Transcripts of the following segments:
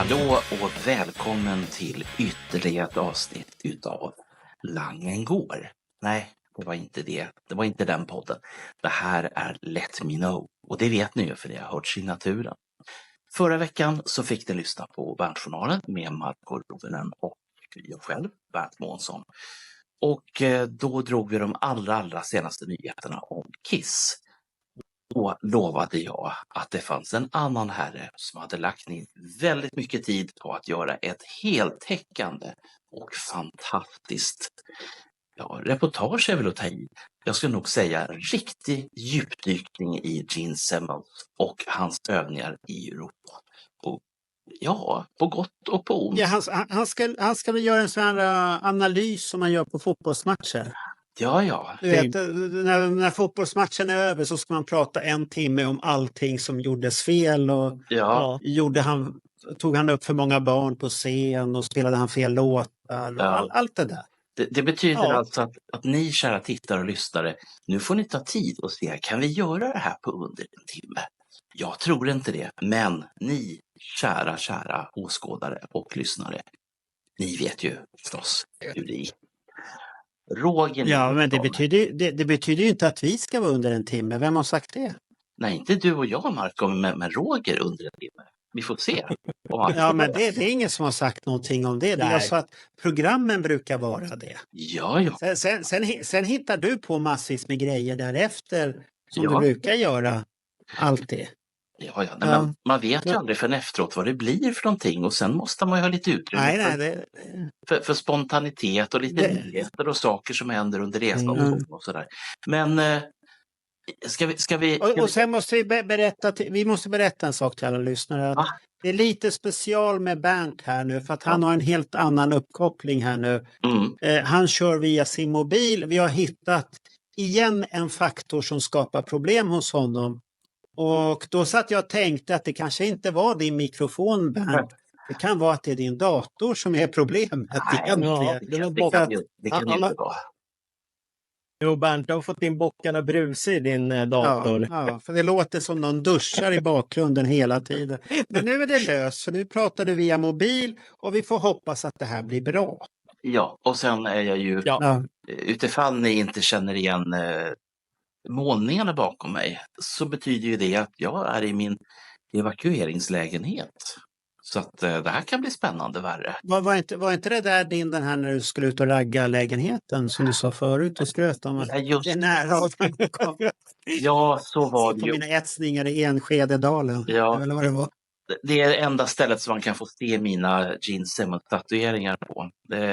Hallå och välkommen till ytterligare ett avsnitt utav Langen går. Nej, det var inte det. Det var inte den podden. Det här är Let Me Know. Och det vet ni ju för ni har hört signaturen. Förra veckan så fick ni lyssna på Berntjournalen med Marco Rovinen och jag själv, Bernt Månsson. Och då drog vi de allra senaste nyheterna om Kiss. Då lovade jag att det fanns en annan herre som hade lagt ner väldigt mycket tid på att göra ett heltäckande och fantastiskt reportage är väl att ta i. Jag skulle nog säga en riktig djupdykning i Gene Simmons och hans övningar i Europa. Och på gott och på ont. Ja, han ska väl göra en sån här analys som man gör på fotbollsmatcher. Ja. Du vet, när fotbollsmatchen är över så ska man prata en timme om allting som gjordes fel och tog han upp för många barn på scen och spelade han fel låtar och allt det där. Det betyder alltså att ni kära tittare och lyssnare, nu får ni ta tid och se, kan vi göra det här på under en timme? Jag tror inte det, men ni kära åskådare och lyssnare, ni vet ju förstås hur det är. Roger. Ja, men det betyder ju inte att vi ska vara under en timme. Vem har sagt det? Nej, inte du och jag, Marco, men Roger under en timme. Vi får se. Ja, men det är ingen som har sagt någonting om det. Jag sa att programmen brukar vara det. Ja. Sen hittar du på massvis med grejer därefter som du brukar göra alltid. Ja. Men man vet ju aldrig förrän efteråt vad det blir för någonting och sen måste man ju ha lite utrymme för spontanitet och lite nyheter och saker som händer under resan och sådär. Men ska vi... Och sen måste vi berätta en sak till alla lyssnare. Att det är lite special med Bernt här nu för att han har en helt annan uppkoppling här nu. Han kör via sin mobil. Vi har hittat igen en faktor som skapar problem hos honom. Och då satt jag och tänkte att det kanske inte var din mikrofon, Bernt. Det kan vara att det är din dator som är problemet egentligen. Det kan inte vara. Jo, Bernt, du har fått in bockarna brus i din dator. Ja, för det låter som någon duschar i bakgrunden hela tiden. Men nu är det löst, så nu pratar du via mobil och vi får hoppas att det här blir bra. Ja, och sen är jag ju, utifall ni inte känner igen målningarna bakom mig, så betyder ju det att jag är i min evakueringslägenhet. Så att det här kan bli spännande värre. Var inte det där den här när du skulle ut och ragga lägenheten som du sa förut och skröt om? Det är nära. Ja, så var det ju. På mina etsningar i Enskededalen. Ja. Eller vad det var. Det är det enda stället som man kan få se mina Gene Simmons-tatueringar på.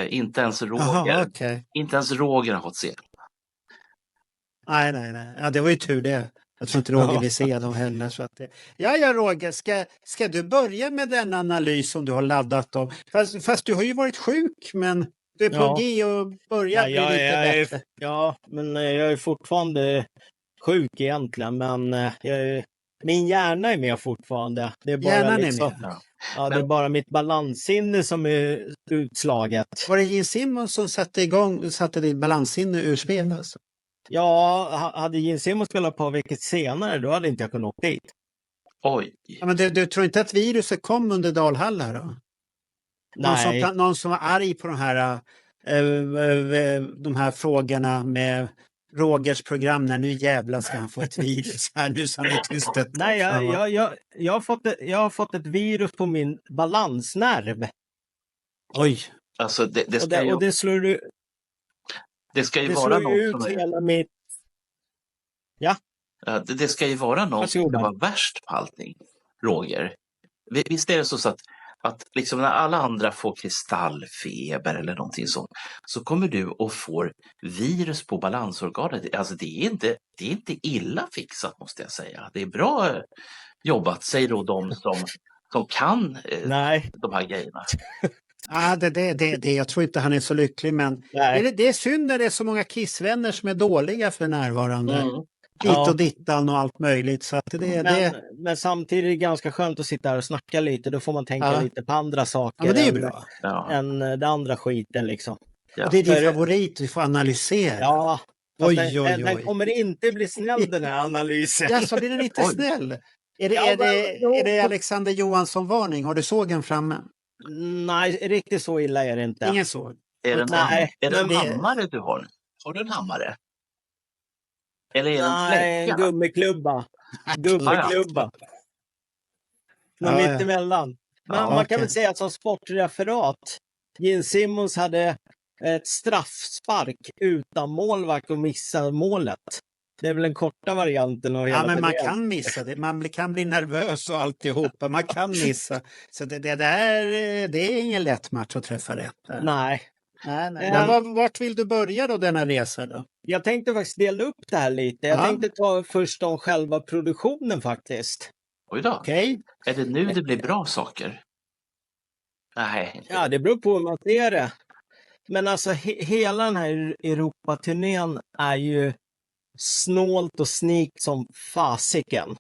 Inte ens Roger har fått se. Nej. Ja, det var ju tur det. Jag tror inte Roger vill se dem heller. Så att Ja, Roger, ska du börja med den analys som du har laddat om? Fast du har ju varit sjuk, men du är på G och börjar bli lite bättre. Ja, men jag är fortfarande sjuk egentligen, men min hjärna är med fortfarande. Det är bara hjärnan liksom, är med. Ja, det är bara mitt balanssinne som är utslaget. Var det Gene Simmons som satte ditt balanssinne ur spel alltså? Ja, hade Gene Simmons spelat ett par veckor senare, då hade inte jag kunnat åka dit. Oj. Ja, men du tror inte att viruset kom under Dalhalla då? Nej. Någon som var arg på de här frågorna med Rogers program, när nu jävlar ska han få ett virus här nu så han är tystet. Nej, jag har fått ett virus på min balansnerv. Oj. Alltså det slår du... Det ska ju det vara något ut som hela mitt... Ja. Det ska ju vara något som var värst på allting, Roger. Visst är det så att liksom när alla andra får kristallfeber eller någonting sånt, så kommer du och får virus på balansorganet. Alltså det är inte illa fixat, måste jag säga. Det är bra jobbat, säger då de som kan de här grejerna. Ja, jag tror inte han är så lycklig, men det är synd när det är så många kissvänner som är dåliga för närvarande. Dit och dittan och allt möjligt. Så att men samtidigt är det ganska skönt att sitta här och snacka lite. Då får man tänka lite på andra saker men det är bra. Än den andra skiten liksom. Ja. Och det är din favorit, vi får analysera. Ja, oj. Den kommer inte bli snäll den här analysen. Ja, så blir den inte snäll. Är det Alexander Johansson-varning? Har du sågen framme? Nej, riktigt så illa är det inte. Ingen såg? Är det en hammare du har? Har du en hammare? Eller är det en släcka? Nej, en gummiklubba. Gummiklubba. Någon mittemellan. Men man kan väl säga att som sportreferat, Gene Simmons hade ett straffspark utan målvakt och missade målet. Det är väl den korta varianten av hela men man kan missa det. Man kan bli nervös och alltihopa. Man kan missa. Så det är ingen lätt match att träffa rätt. Nej. Vart vill du börja då denna resa då? Jag tänkte faktiskt dela upp det här lite. Jag tänkte ta först om själva produktionen faktiskt. Oj då. Okay. Är det nu det blir bra saker? Nej. Ja, det beror på hur man ser det. Men alltså hela den här Europaturnén är ju snålt och snikt som fasiken.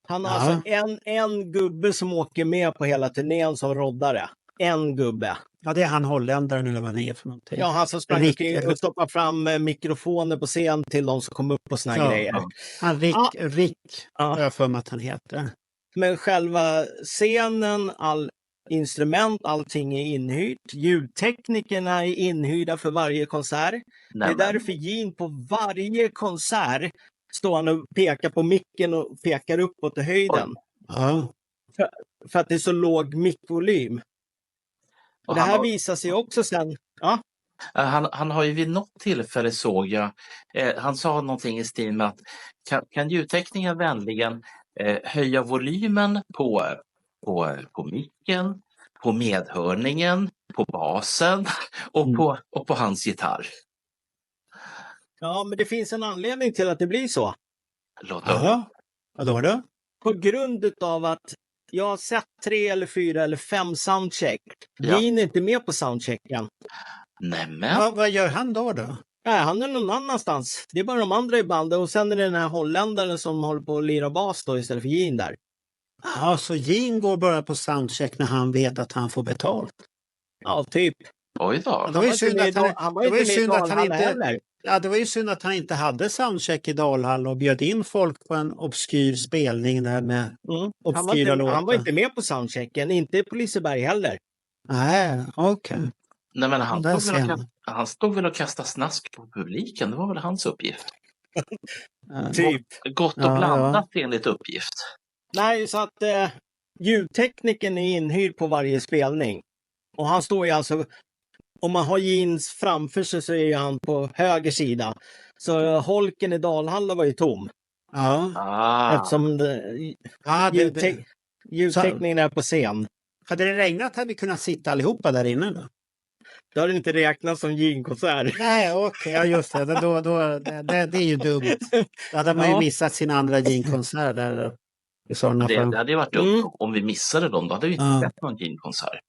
Han har alltså en gubbe som åker med på hela turnén som roddare. En gubbe. Ja, det är han holländaren eller vad det är för någonting. Ja, han som sprang och stoppade fram mikrofoner på scen till de som kom upp på såna grejer. Han Rick har jag för mig att han heter. Men själva scenen, all instrument, allting är inhyrt. Ljudteknikerna är inhyrda för varje konsert. Det är därför Gene på varje konsert står han och pekar på micken och pekar uppåt i höjden. Ja. För att det är så låg mickvolym. Och det här visar sig också sen. Ja. Han har ju vid något tillfälle såg jag, han sa någonting i stil med att kan ljudtekniken vänligen höja volymen på micken, på medhörningen, på basen och på hans gitarr. Ja, men det finns en anledning till att det blir så. Vadå då? På grund av att jag har sett 3 eller 4 eller 5 soundcheck. Gene är inte med på soundchecken. Nämen. Vad gör han då? Nej, han är någon annanstans. Det är bara de andra i bandet och sen är det den här holländaren som håller på att lira bas då istället för Gene där. Ja, så Gene går bara på soundcheck när han vet att han får betalt? Ja, typ. Oj då. Det var ju synd att han inte hade soundcheck i Dalhall och bjöd in folk på en obskyr spelning där med obskyra låtar. Han var inte med på soundchecken, inte på Liseberg heller. Nej, okej. Nej, men han stod väl och kastade snask på publiken, det var väl hans uppgift. Typ. Gott och blandat enligt uppgift. Nej, så att ljudtekniken är inhyrd på varje spelning. Och han står ju alltså, om man har Jeans framför sig så är han på höger sida. Så holken i Dalhalla var ju tom. Ja. Eftersom ljudtekniken är på scen. Hade det regnat hade vi kunnat sitta allihopa där inne då? Då har det inte räknats som Gene-konsert. Nej, okej. Ja, just det. Det är ju dumt. Då hade man ju missat sin andra Gene-konsert där. Det hade ju varit dumt om vi missade dem. Då hade vi inte sett någon Gene-konsert.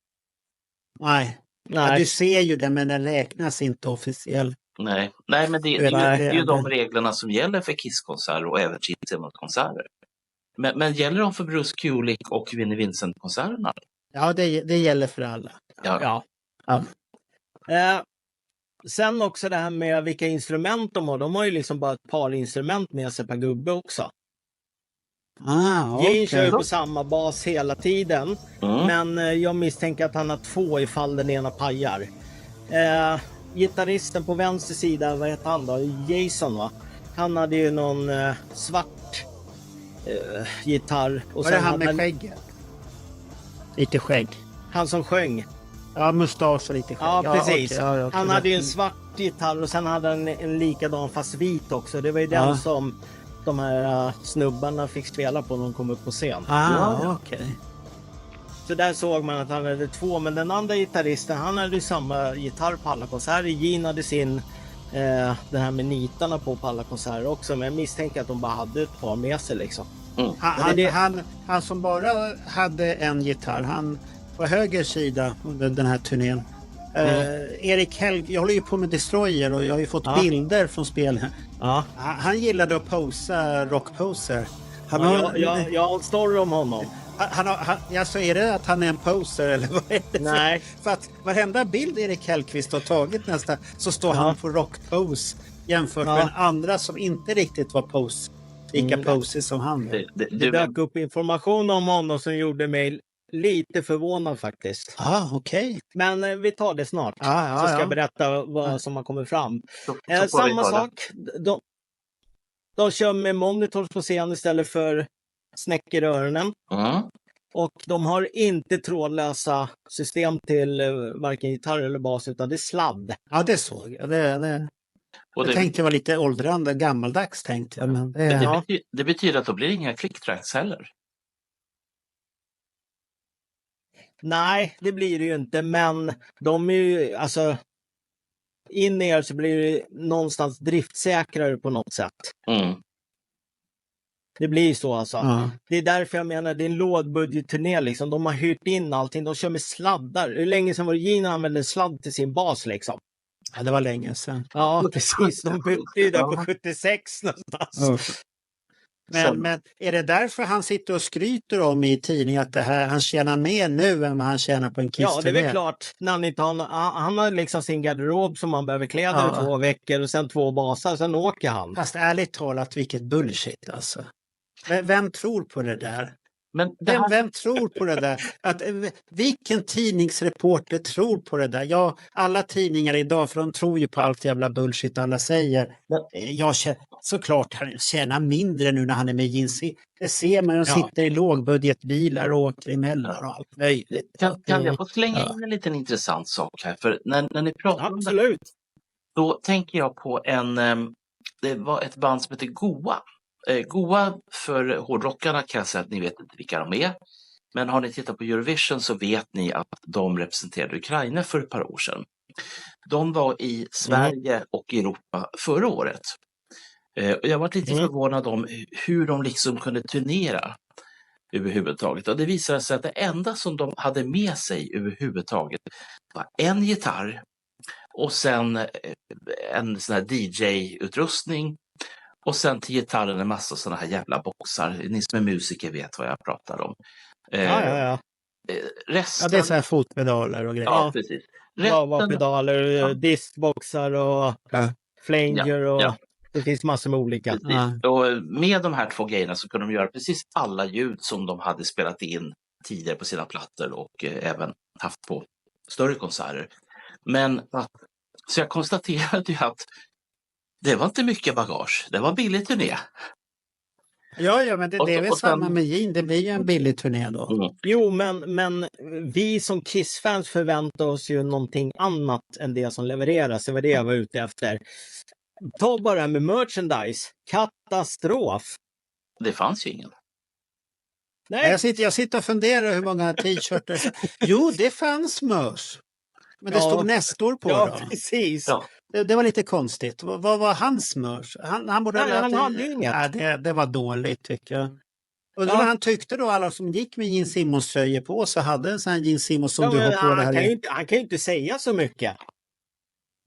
Nej. Ja, du ser ju det, men den räknas inte officiellt. Nej, men det är ju de reglerna som gäller för Kiss-konserter och även Gene Simmons-konserter. Men gäller de för Bruce Kulick och Vinnie Vincent-konserterna? Ja, det gäller för alla. Ja. Sen också det här med vilka instrument de har. De har ju liksom bara ett par instrument med sig per gubbe också. Gene kör ju på samma bas hela tiden. Men jag misstänker att han har 2 ifall den ena pajar. Gitarristen på vänster sida, vad heter han då? Jason, va? Han hade ju någon svart gitarr. Och var det han med skägget? Lite skägg. Han som sjöng. Ja, mustasch och lite skägg. Ja, precis. Okay. Han hade ju en svart gitarr och sen hade han en likadan fast vit också. Det var ju den som de här snubbarna fick spela på när de kom upp på scen. Okej. Så där såg man att han hade 2, men den andra gitarristen, han hade ju samma gitarr på alla konserter. Gene hade sin, den här med nitarna på alla konserter också, men jag misstänker att de bara hade ett par med sig liksom. Han som bara hade en gitarr, han på höger sida under den här turnén. Erik Helg, jag håller ju på med Destroyer och jag har ju fått bilder från spel. Han gillade att posa rockposer. Jag har en story om honom. Så är det att han är en poser eller vad är det? Nej. För att varenda bild Erik Hellqvist har tagit nästan så står han på rockpose jämfört med andra som inte riktigt var pose. lika posig som han. Det dök upp information om honom som gjorde mig lite förvånad faktiskt. Okej. Men vi tar det snart. Så ska jag berätta vad som har kommit fram. Samma sak. De kör med monitors på scen istället för snäckor i öronen. Och de har inte trådlösa system till varken gitarr eller bas, utan det är sladd. Ja, det såg jag. Jag tänkte det var lite åldrande, gammaldags tänkte jag. Men det betyder att då blir det inga clicktracks heller. Nej, det blir det ju inte, men de är ju, alltså in-ear så blir det någonstans driftsäkrare på något sätt. Det blir så alltså. Det är därför jag menar, det är en lågbudgetturné liksom. De har hyrt in allting, de kör med sladdar. Hur länge sedan var det Gene använde sladd till sin bas liksom? Ja, det var länge sedan. Ja, precis. De bytte ju där på 76 någonstans. Men är det därför han sitter och skryter om i tidningen att han tjänar mer nu än vad han tjänar på en Kiss-turné? Ja, det är väl klart. När han, inte har, han har liksom sin garderob som man behöver kläda i 2 veckor och sen 2 basar, sen åker han. Fast ärligt talat, vilket bullshit alltså. Vem tror på det där? Men vem tror på det där? Vilken tidningsreporter tror på det där? Ja, alla tidningar idag, för de tror ju på allt jävla bullshit alla säger. Såklart han tjänar mindre nu när han är med Gene. Det ser man, de sitter i lågbudgetbilar och åker emellan och allt möjligt. Kan jag få slänga in en liten intressant sak här? För när ni pratar om det, då tänker jag på det var ett band som heter Goa. Goa för hårdrockarna kan jag säga att ni vet inte vilka de är. Men har ni tittat på Eurovision så vet ni att de representerade Ukraina för ett par år sedan. De var i Sverige och Europa förra året. Och jag var lite förvånad om hur de liksom kunde turnera överhuvudtaget. Och det visade sig att det enda som de hade med sig överhuvudtaget var en gitarr och sen en sån här DJ-utrustning. Och sen till gitarren en massa sådana här jävla boxar. Ni som är musiker vet vad jag pratar om. Resten... det är så här fotpedaler och grejer. Ja, precis. Pedaler, diskboxar och flanger och det finns massor med olika. Och med de här 2 grejerna så kunde de göra precis alla ljud som de hade spelat in tidigare på sina plattor och även haft på större konserter. Så jag konstaterade ju att det var inte mycket bagage. Det var en billig turné. Ja, men det är väl samma med Gene. Det blir ju en billig turné då. Jo, men vi som Kiss-fans förväntar oss ju någonting annat än det som levereras. Det var det jag var ute efter. Ta bara med merchandise. Katastrof. Det fanns ju ingen. Nej. Jag sitter och funderar hur många t-shirtar. Jo, det fanns mörs. Men det stod nästa år på dem. Precis. Ja. Det var lite konstigt. Vad var hans mörs? Han borde han hade inget. Det var dåligt tycker jag. Och vad han tyckte då, alla som gick med Gene Simmons tröjor på så hade en sån här Gene Simmons som du har på det här. Han kan ju inte säga så mycket.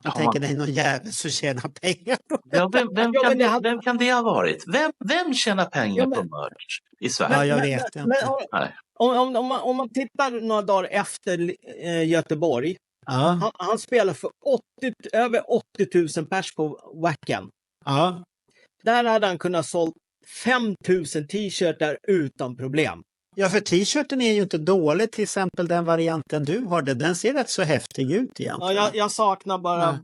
Jag tänker det är någon jävel som tjänar pengar. Vem kan det ha varit? Vem tjänar pengar på merch i Sverige? Ja, jag vet inte. Om man tittar några dagar efter Göteborg. Han spelar för över 80 000 pers på Wacken. Där hade han kunnat sålt 5 000 t-shirtar utan problem. Ja, för t-shirten är ju inte dålig, till exempel den varianten du har. Den ser rätt så häftig ut egentligen. Ja, jag saknar bara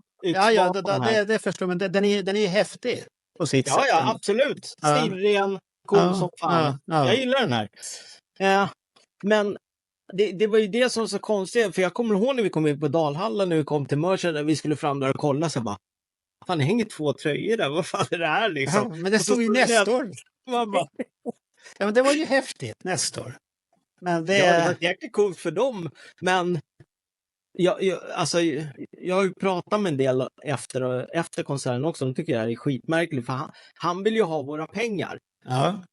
det förstår man. Den är ju häftig på sitt sätt. Ja, absolut. Stilren, cool som fan. Jag gillar den här. Men det var ju det som var så konstigt, för jag kommer ihåg när vi kom in på Dalhallen, när vi kom till merchen, när vi skulle fram där och kolla, så bara, fan det hänger 2 tröjor där, vad fan är det här liksom? Ja, men det stod ju nästa år. Ja, men det var ju häftigt nästa år. Men det var jäkligt coolt för dem, men jag har ju pratat med en del efter konserten också, de tycker det här är skitmärkligt, för han vill ju ha våra pengar. Ja.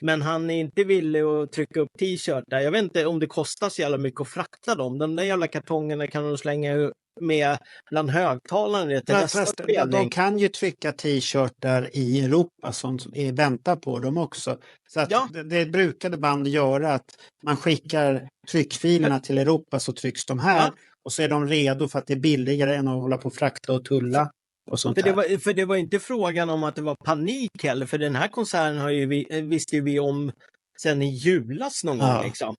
Men han är inte villig att trycka upp t-shirtar. Jag vet inte om det kostar så jävla mycket att frakta dem. De där jävla kartongerna kan de slänga med bland högtalarna. De kan ju trycka t-shirtar i Europa som väntar på dem också. Så att det brukade band göra, att man skickar tryckfilerna till Europa så trycks de här. Och så är de redo för att det är billigare än att hålla på och frakta och tulla. och sånt där. För det var inte frågan om att det var panik heller, för den här konserten visste ju vi om sen i julas någon gång liksom.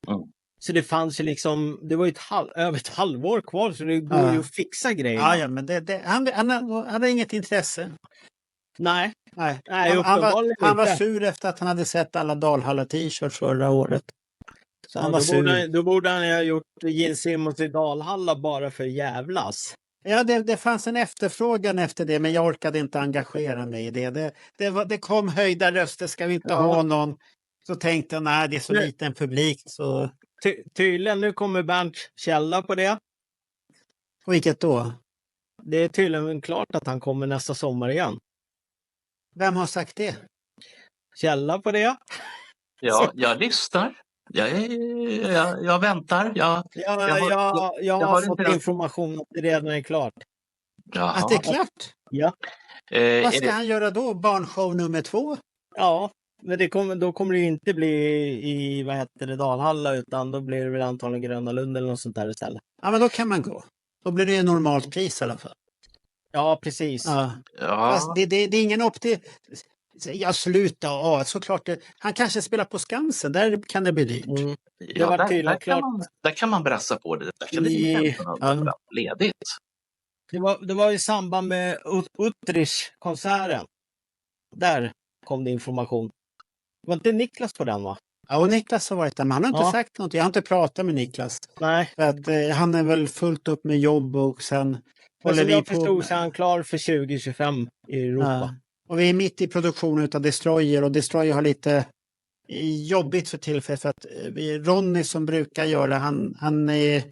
Så det fanns ju liksom, det var ju över ett halvår kvar, så det går ju att fixa grejer. Ja, men han hade inget intresse. Nej, han var sur efter att han hade sett alla Dalhalla t-shirts förra året. Så han var sur. Då borde han ha gjort Gene Simmons i Dalhalla bara för jävlas. Ja, det fanns en efterfrågan efter det, men jag orkade inte engagera mig i det. Det kom höjda röster, ska vi inte ha någon? Så tänkte jag, nej, det är så liten publik. Så... Tydligen, nu kommer Bernt källa på det. Och vilket då? Det är tydligen klart att han kommer nästa sommar igen. Vem har sagt det? Källa på det. Ja, jag lyssnar. Jag väntar. Jag har fått information att det redan är klart. Jaha. Att det är klart? Ja. Vad ska han göra då? Barnshow nummer 2? Ja, men då kommer det inte bli i Dalhalla, utan då blir det väl antagligen Gröna Lund eller något sånt där istället. Ja, men då kan man gå. Då blir det ju normalt pris i alla fall. Ja, precis. Ja. Fast det är ingen jag slutar. Såklart. Han kanske spelar på Skansen. Där kan det bli dyrt. Det var tydligt klart. Där kan man brassa på det. Där kan det bli ledigt. Det var i samband med Uttrich-konserten. Där kom det information. Var inte Niklas på den, va? Ja, och Niklas har varit där. Men han har inte sagt något. Jag har inte pratat med Niklas. Nej. För att han är väl fullt upp med jobb och sen... Men som jag förstod så är han klar för 2025 i Europa. Ja. Och vi är mitt i produktionen av Destroyer, och Destroyer har lite jobbigt för tillfället, för att Ronny som brukar göra, han är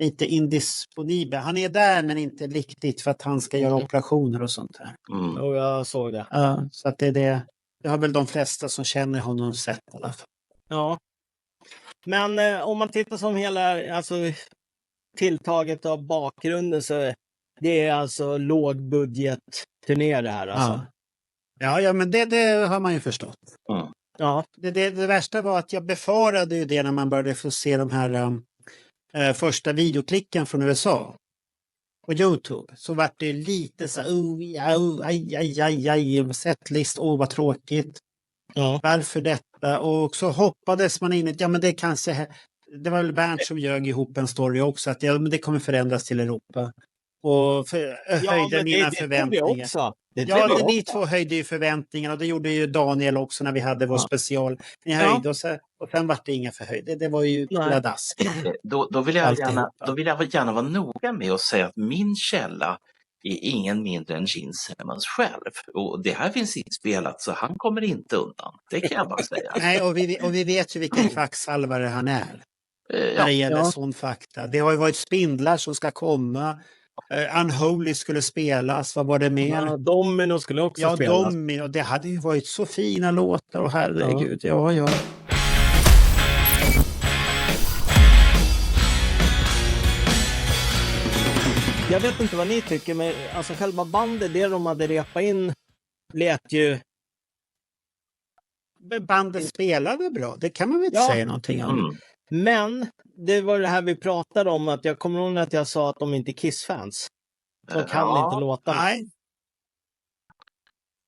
lite indisponibel. Han är där men inte riktigt, för att han ska göra operationer och sånt här. Och jag såg det. Ja, så att det har väl de flesta som känner honom sett i alla fall. Ja. Men om man tittar som hela tilltaget av bakgrunden, så det är alltså lågbudgetturné det här alltså. Ja, men det har man ju förstått. Ja. Det värsta var att jag befarade ju det när man började få se de här första videoklicken från USA på YouTube. Så var det lite så setlist, vad tråkigt. Ja. Varför detta? Och så hoppades man in i, men det kanske, det var väl Bernt som ljög ihop en story också, att men det kommer förändras till Europa. Och höjde mina förväntningar. Ni två höjde ju förväntningarna, och det gjorde ju Daniel också när vi hade vår special. Ni höjde och sen var det inga förhöjde. Det var ju pladask. Då vill jag gärna vara noga med att säga att min källa är ingen mindre än Gene Simmons själv. Och det här finns inspelat, så han kommer inte undan. Det kan jag bara säga. Nej, och vi vet ju vilken kvacksalvare han är. När det gäller sån fakta. Det har ju varit spindlar som ska komma. Unholy skulle spelas, vad var det mer? Ja, Domino skulle också spelas. Ja, Domino, det hade ju varit så fina låtar, och herregud, ja. Jag vet inte vad ni tycker, men alltså själva bandet, det de hade repat in, lät ju... Bandet spelade bra, det kan man väl inte säga någonting om. Men det var det här vi pratade om, att jag kommer ihåg att jag sa att de inte är Kiss-fans. De kan inte låta. Nej.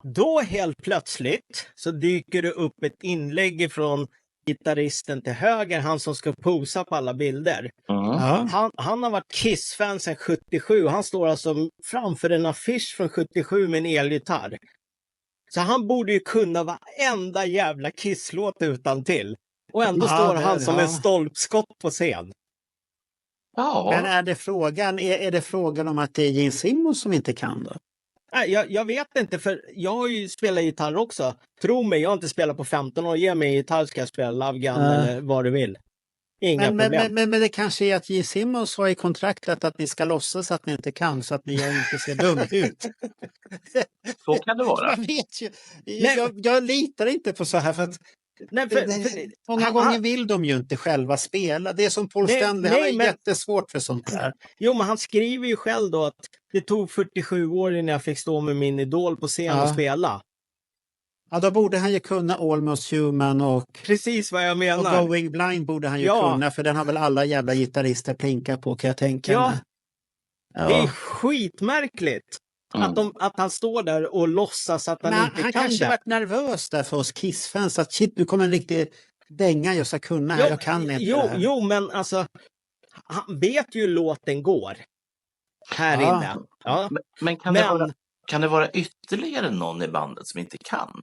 Då helt plötsligt så dyker det upp ett inlägg från gitarristen till höger, han som ska posa på alla bilder. Han har varit Kiss-fan sedan 77. Han står alltså framför en affisch från 77 med en elgitarr. Så han borde ju kunna varenda jävla Kiss-låt utan till. Och ändå står han som en stolpskott på scen. Ja. Men är det frågan om att det är Gene Simmons som inte kan då? Nej, jag vet inte, för jag har ju spelat gitarr också. Tro mig, jag har inte spelat på 15 år. Ge mig gitarr, ska jag spela Love Gun eller vad du vill. Inga problem. Men det kanske är att Gene Simmons har i kontraktet att ni ska låtsas att ni inte kan, så att ni inte ser dum ut. Så kan det vara. Jag vet ju. Jag litar inte på så här, för att många gånger vill de ju inte själva spela. Det är som Paul Stanley, han är jättesvårt för sånt där. Jo, men han skriver ju själv då att det tog 47 år innan jag fick stå med min idol på scen och spela. Ja, då borde han ju kunna Almost Human och... Precis vad jag menar. Och Going Blind borde han ju kunna, för den har väl alla jävla gitarrister plinkat på, kan jag tänka mig. Det är skitmärkligt. Att han står där och låtsas att han inte han kan kanske det. varit nervös där för oss Kiss-fans. Att shit, nu kommer en riktig dänga jag ska kunna här. Jag kan inte det här. Jo, men alltså han vet ju låten går. Här inne. Ja. Men kan det vara ytterligare någon i bandet som inte kan?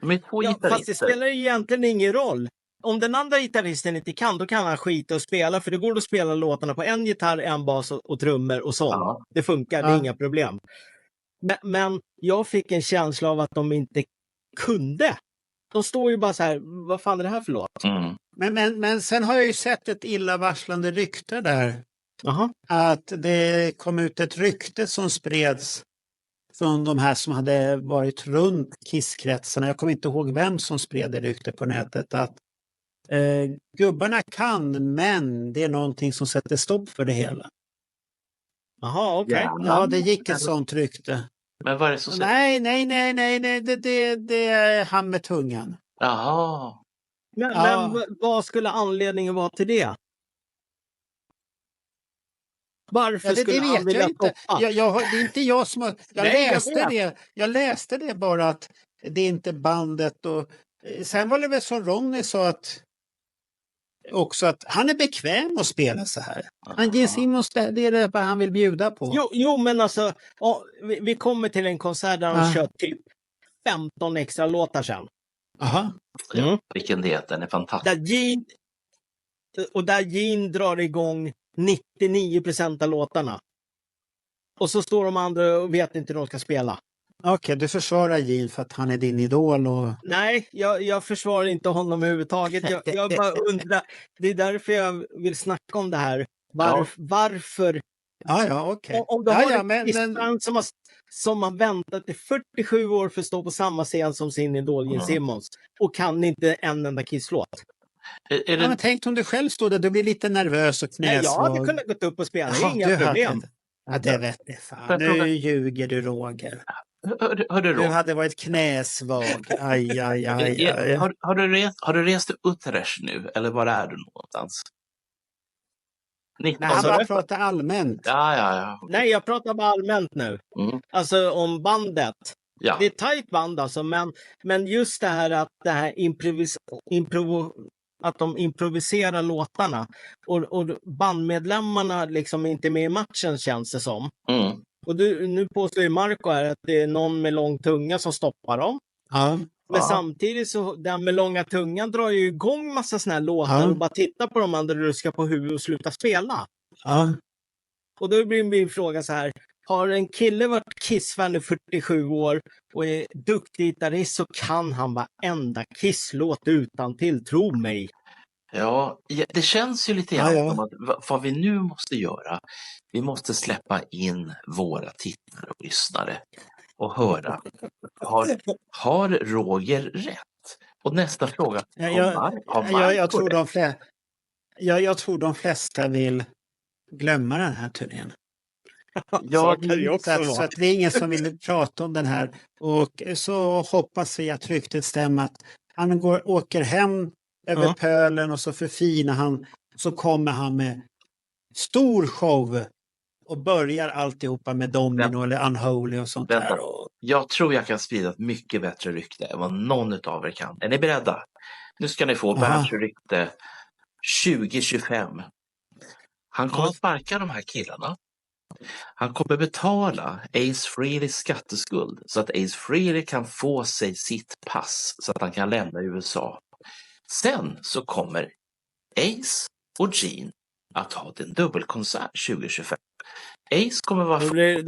De är två gitarrister. Fast det spelar egentligen ingen roll. Om den andra gitarristen inte kan, då kan han skita och spela. För det går att spela låtarna på en gitarr, en bas och trummor och sånt. Ja. Det funkar, det är inga problem. Men jag fick en känsla av att de inte kunde. De står ju bara så här, vad fan är det här för låt? Men sen har jag ju sett ett illavarslande rykte där. Aha. Att det kom ut ett rykte som spreds från de här som hade varit runt Kiss-kretsarna. Jag kommer inte ihåg vem som spred det ryktet på nätet. Att gubbarna kan, men det är någonting som sätter stopp för det hela. Jaha, okej. Ja, det gick ett sånt rykte. Men vad är det som säger? Nej. Det är han med tungan. Jaha. Men vad skulle anledningen vara till det? Varför skulle han vilja stoppa? Det är inte jag som har... Jag läste det bara att det är inte bandet. Och sen var det väl som Ronny sa att han är bekväm att spela så här. Gene Simmons, det är det han vill bjuda på. Jo, men alltså vi kommer till en konsert där de kör typ 15 extra låtar sen. Aha. Ja, vilken det, den är fantastisk. Där Gene drar igång 99% av låtarna. Och så står de andra och vet inte hur de ska spela. Okej, du försvarar Gene för att han är din idol och... Nej, jag försvarar inte honom överhuvudtaget. Jag bara undrar, det är därför jag vill snacka om det här. Varför? Ja, okej. Om du har en band som har väntat i 47 år för att stå på samma scen som sin idol Gene Simmons och kan inte en enda Kiss-låt. Men tänk om du själv stod där, du blir lite nervös och knäsvag. Nej, jag hade kunnat gått upp och spela, det är inga problem. Ja, det vet jag fan. Nu ljuger du, Roger. Du hade varit knäsvag. Aj. Har du rest till Utrecht nu, eller var är du någonstans? Nej, han bara pratar allmänt. Ja. Nej, jag pratar bara allmänt nu. Alltså om bandet. Ja. Det är ett tajt band alltså, men just det här att det här att de improviserar låtarna och bandmedlemmarna liksom inte är med i matchen, känns det som. Och nu påstår ju Marco här att det är någon med lång tunga som stoppar dem. Men samtidigt så den med långa tungan drar ju igång massa såna här låtar och bara tittar på de andra ruskar på huvudet och slutar spela. Och då blir min fråga så här: har en kille varit Kiss-fan i 47 år och är duktig gitarrist, så kan han varenda Kiss-låt utan till, tro mig. Ja, det känns ju lite grann som att vad vi nu måste göra, vi måste släppa in våra tittare och lyssnare och höra, har Roger rätt? Och nästa fråga, jag tror de flesta vill glömma den här turnén. Så att det är ingen som vill prata om den här. Och så hoppas vi att ryktet stämmer att han åker hem över pölen och så förfinar han. Så kommer han med stor show och börjar alltihopa med Domino eller Unholy och sånt där. Jag tror jag kan sprida ett mycket bättre rykte än vad någon av er kan. Är ni beredda? Nu ska ni få världsrykte 2025. Han kommer sparka de här killarna. Han kommer betala Ace Frehley skatteskuld så att Ace Frehley kan få sig sitt pass så att han kan lämna USA. Sen så kommer Ace och Gene att ha en dubbelkonsert 2025. Ace kommer vara förband.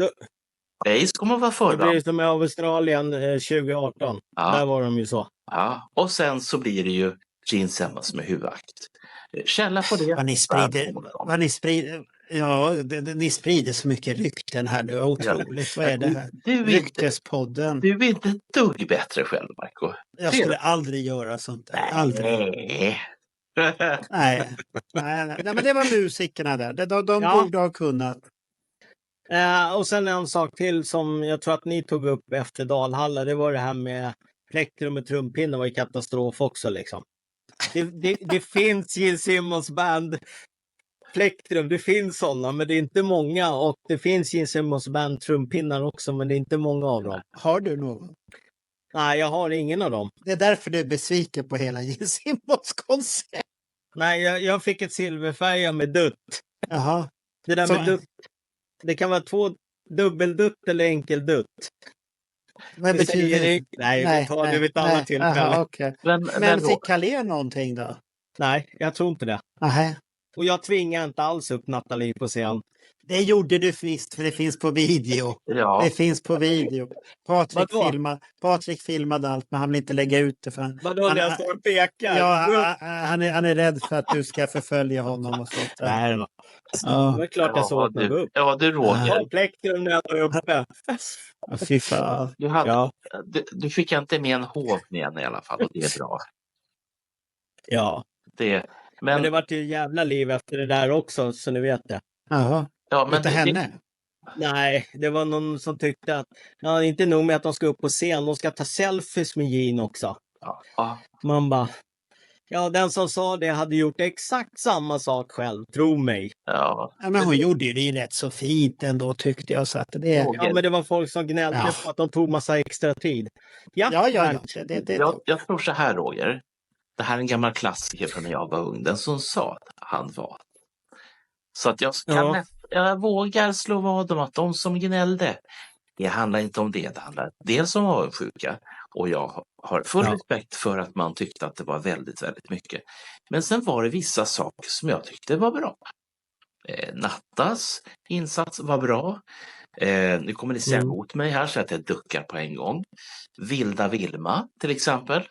Det blir som i Australien 2018. Där var de ju så. Ja, och sen så blir det ju Gene Simmons med huvudakt. Källa på det. Ni sprider så mycket rykten här nu. Otroligt. Vad är det här? Ryckespodden. Du är inte ett dugg bättre själv, Marco. Jag skulle aldrig göra sånt där. Aldrig. Nej, men det var musikerna där. De borde ha kunnat. Och sen en sak till som jag tror att ni tog upp efter Dalhalla. Det var det här med plektrum med trumpinne, var ju katastrof också liksom. Det finns Gene Simmons band plektrum, det finns sådana, men det är inte många. Och det finns Gene Simmons band trumpinnar också, men det är inte många av dem. Har du någon? Nej, jag har ingen av dem. Det är därför du är besviken på hela Gene Simmons konsert. Nej, jag fick ett silverfärg med dutt. Jaha. Det där med dutt. Det kan vara 2 dubbeldutt eller enkeldutt. Vad betyder det? Nej, vi tar det vid ett annat tillfälle. Aha, okay. Men fick Kalle någonting då? Nej, jag tror inte det. Aha. Och jag tvingar inte alls upp Nathalie på scen. Det gjorde du visst, för det finns på video. Ja. Det finns på video. Patrik filmade allt, men han vill inte lägga ut det. För vadå, när jag står och pekar? Ja, han är rädd för att du ska förfölja honom och sånt. Nej, det är klart jag såg mig upp. Ja, du Roger. Jag plektrum när jag var uppe. Fy fan. Du fick inte med en hovmen i alla fall, och det är bra. Ja. Men det var ju jävla liv efter det där också, så ni vet det. Jaha. Ja, men inte henne? Nej, det var någon som tyckte att inte nog med att de ska upp på scen, de ska ta selfies med Gene också. Ja. Man bara, den som sa det hade gjort exakt samma sak själv, tro mig. Ja, men hon gjorde ju det rätt så fint ändå, tyckte jag. Så att det... Ja, men det var folk som gnällde på att de tog massa extra tid. Ja. Jag tror så här, Roger. Det här är en gammal klassiker från när jag var ung. Den som sa att han var. Så att jag vågar slå vad om att de som gnällde, det handlar inte om det. Det handlar dels om avundsjuka, och jag har full respekt för att man tyckte att det var väldigt, väldigt mycket. Men sen var det vissa saker som jag tyckte var bra. Nattas insats var bra. Nu kommer ni säga emot mig här så att jag duckar på en gång. Vilda Vilma till exempel.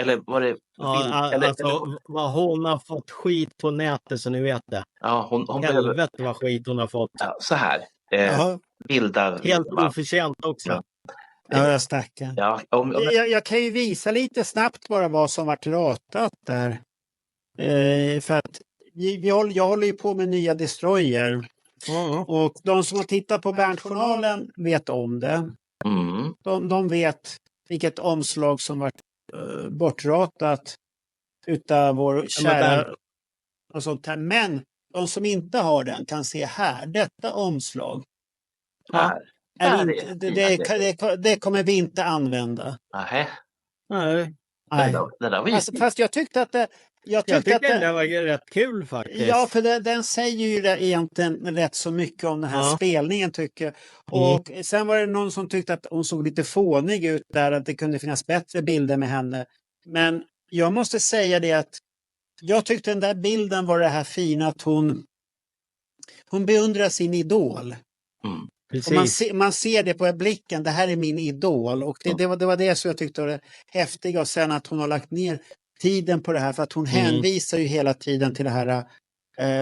Eller var det... vad hon har fått skit på nätet, så ni vet det. Ja, hon helvete vad skit hon har fått. Ja, så här. Vilda... Helt oförtjänt också. Ja, jag stackar. Ja, jag kan ju visa lite snabbt bara vad som varit ratat där. För att jag håller ju på med nya Destroyer. Och de som har tittat på Bandjournalen vet om det. De vet vilket omslag som varit bortratat utav vår kära och sånt här. Men de som inte har den kan se här, detta omslag. Här. Är inte, det kommer vi inte använda. Nej. Nej. Det där var ju fast jag tyckte att det... Jag tyckte att det var rätt kul faktiskt. Ja, för den säger ju egentligen rätt så mycket om den här spelningen tycker jag. Och sen var det någon som tyckte att hon såg lite fånig ut där, att det kunde finnas bättre bilder med henne. Men jag måste säga det att jag tyckte den där bilden var det här fina att hon beundrar sin idol. Och man ser det på blicken, det här är min idol. Och det var det som jag tyckte var det häftiga. Och sen att hon har lagt ner tiden på det här, för att hon hänvisar ju hela tiden till det här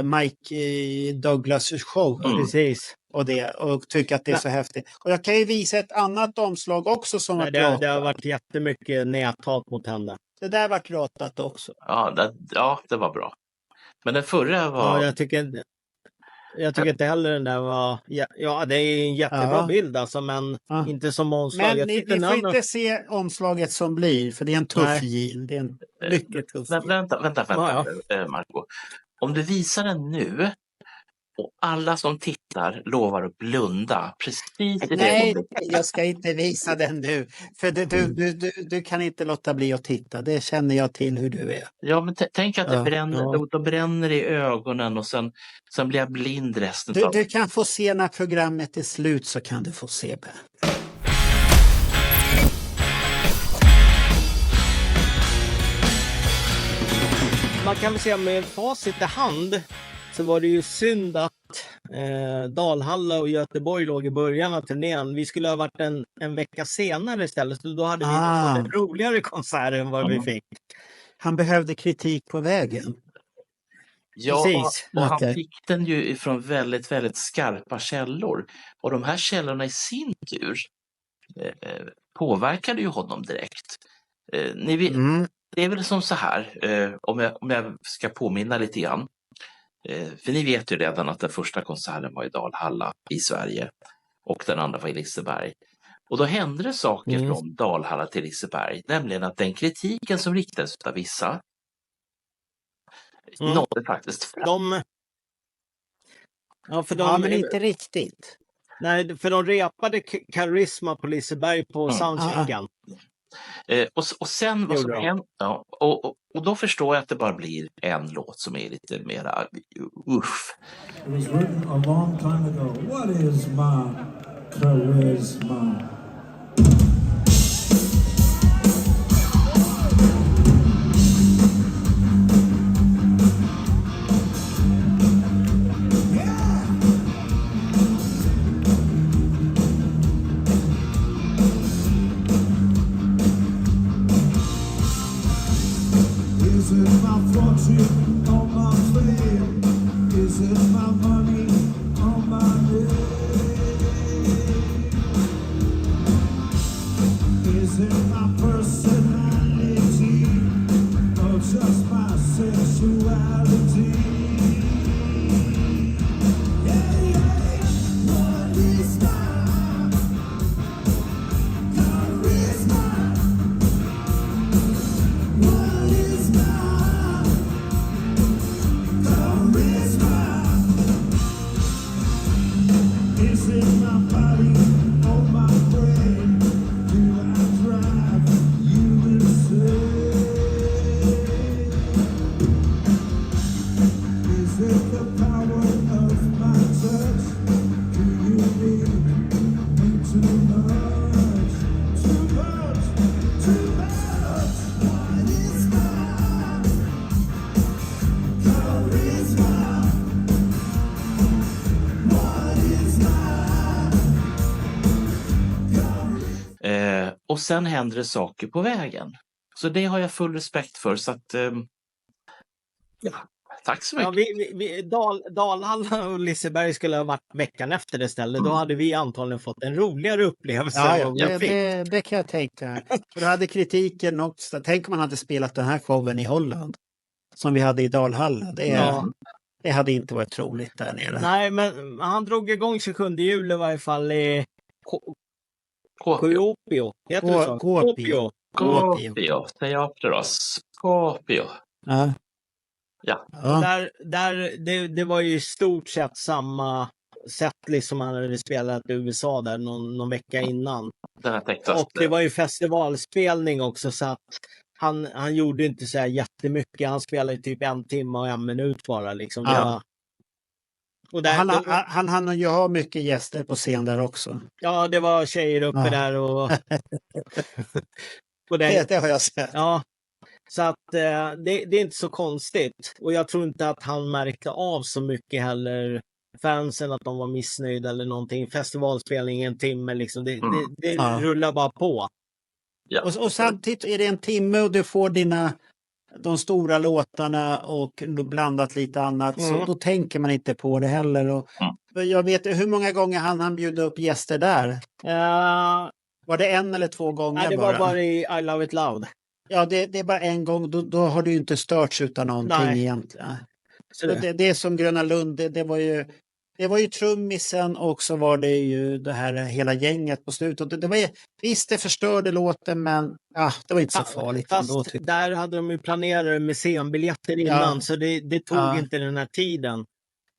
Mike Douglas show. Precis. Och tycker att det är så häftigt. Och jag kan ju visa ett annat omslag också som det har varit jättemycket näthat mot henne. Det där varit ratat också. Ja, det var bra. Men den förra var... Ja, jag tycker inte heller den där var... Ja, det är en jättebra bild alltså, men inte som omslag. Men ni får inte se omslaget som blir, för det är en tuff gin. Det är en mycket tuff gin. Vänta, Marco. Om du visar den nu och alla som tittar lovar att blunda precis i det. Nej, jag ska inte visa den nu. För du kan inte låta bli att titta. Det känner jag till hur du är. Ja, men tänk att det bränner, de bränner i ögonen och sen blir jag blind resten av... Du kan få se när programmet är slut, så kan du få se det. Man kan väl säga med facit i hand så var det ju synd att Dalhalla och Göteborg låg i början av turnén. Vi skulle ha varit en vecka senare istället, så då hade vi fått en roligare konsert än vad vi fick. Han behövde kritik på vägen. Ja, precis. Och han fick den ju från väldigt, väldigt skarpa källor. Och de här källorna i sin tur påverkade ju honom direkt. Det är väl som så här, om jag ska påminna lite grann. För ni vet ju redan att den första konserten var i Dalhalla i Sverige och den andra var i Liseberg. Och då hände det saker från Dalhalla till Liseberg, nämligen att den kritiken som riktades av vissa nådde faktiskt fram. Men inte riktigt. Nej, för de repade Karisma på Liseberg på soundchecken. Och sen vad som hände, och då förstår jag att det bara blir en låt som är lite mera uff. It was written a long time ago. What is my charisma? Is it my fortune or my fame? Is it my money or my name? Is it my personality or just my sexuality? What is my charisma? What is my charisma? Is it my body or my brain? Do I drive you insane? Is it the power of my touch? Do you need me too much? Too much, too much. What is my charisma? What is my Och sen händer det saker på vägen. Så det har jag full respekt för. Så att, tack så mycket. Dalhalla och Liseberg skulle ha varit veckan efter det stället. Då hade vi antagligen fått en roligare upplevelse. Det kan jag tänka. För då hade kritiken också. Tänk om man hade spelat den här showen i Holland. Som vi hade i Dalhalla. Det hade inte varit roligt där nere. Nej, men han drog igång 27 juli i varje fall i Kuopio. Heter det så? Kuopio. Teatros. Kuopio. Ja. Ja. Det var ju i stort sett samma setlist som han hade spelat i USA där någon vecka innan. Och det var ju festivalspelning också, så att han gjorde inte så här jättemycket. Han spelade typ 1 timme och 1 minut bara liksom. Ja. Och han hann ju ha mycket gäster på scen där också. Ja, det var tjejer uppe där och... det har jag sett. Ja, så att det är inte så konstigt. Och jag tror inte att han märkte av så mycket heller, fansen, att de var missnöjda eller någonting. Festivalspelning 1 timme liksom, det rullar bara på. Ja. Och samtidigt är det 1 timme och du får de stora låtarna och blandat lite annat, så då tänker man inte på det heller. Och jag vet hur många gånger han bjöd upp gäster där? Var det 1 eller 2 gånger? Nej, det var bara i I Love It Loud. Ja, det är bara 1 gång. Då har du ju inte störts utan någonting egentligen. Så det är som Gröna Lund, det var ju trummisen och så var det ju det här hela gänget på slutet. Visst, det förstörde låten, men det var inte så farligt. Fast ändå, där hade de ju planerat med scenbiljetter innan, så det tog inte den här tiden.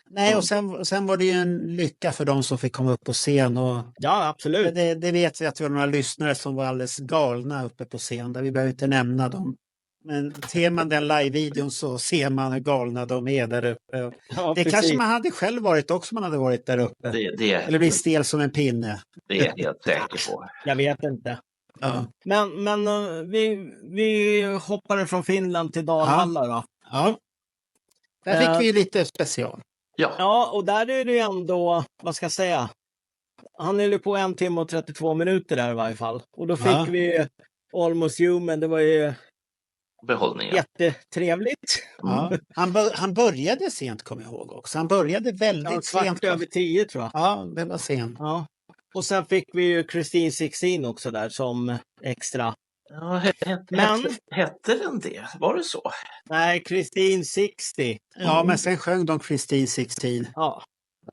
Nej, och sen var det ju en lycka för de som fick komma upp på scen. Och ja, absolut. Det vet vi att vi har några lyssnare som var alldeles galna uppe på scen. Där vi behöver inte nämna dem. Men ser man den live-videon så ser man hur galna de är där uppe. Ja, det kanske man hade själv varit också, man hade varit där uppe. Eller blir stel som en pinne. Det är jag helt säker på. Jag vet inte. Ja. Men vi hoppade från Finland till Dalhalla då. Ja. Där fick vi lite special. Ja, och där är det ju ändå, vad ska jag säga? Han är ju på 1 timme och 32 minuter där i varje fall. Och då fick vi Almost Human, det var ju behållningen. Jättetrevligt. Ja. Han började sent, kommer jag ihåg också. Han började väldigt sent. 9:15 tror jag. Ja, det var sent. Ja. Och sen fick vi ju Christine 16 också där som extra. Ja, hette den det? Var det så? Nej, Christine 60. Ja, men sen sjöng de Christine 16. Ja.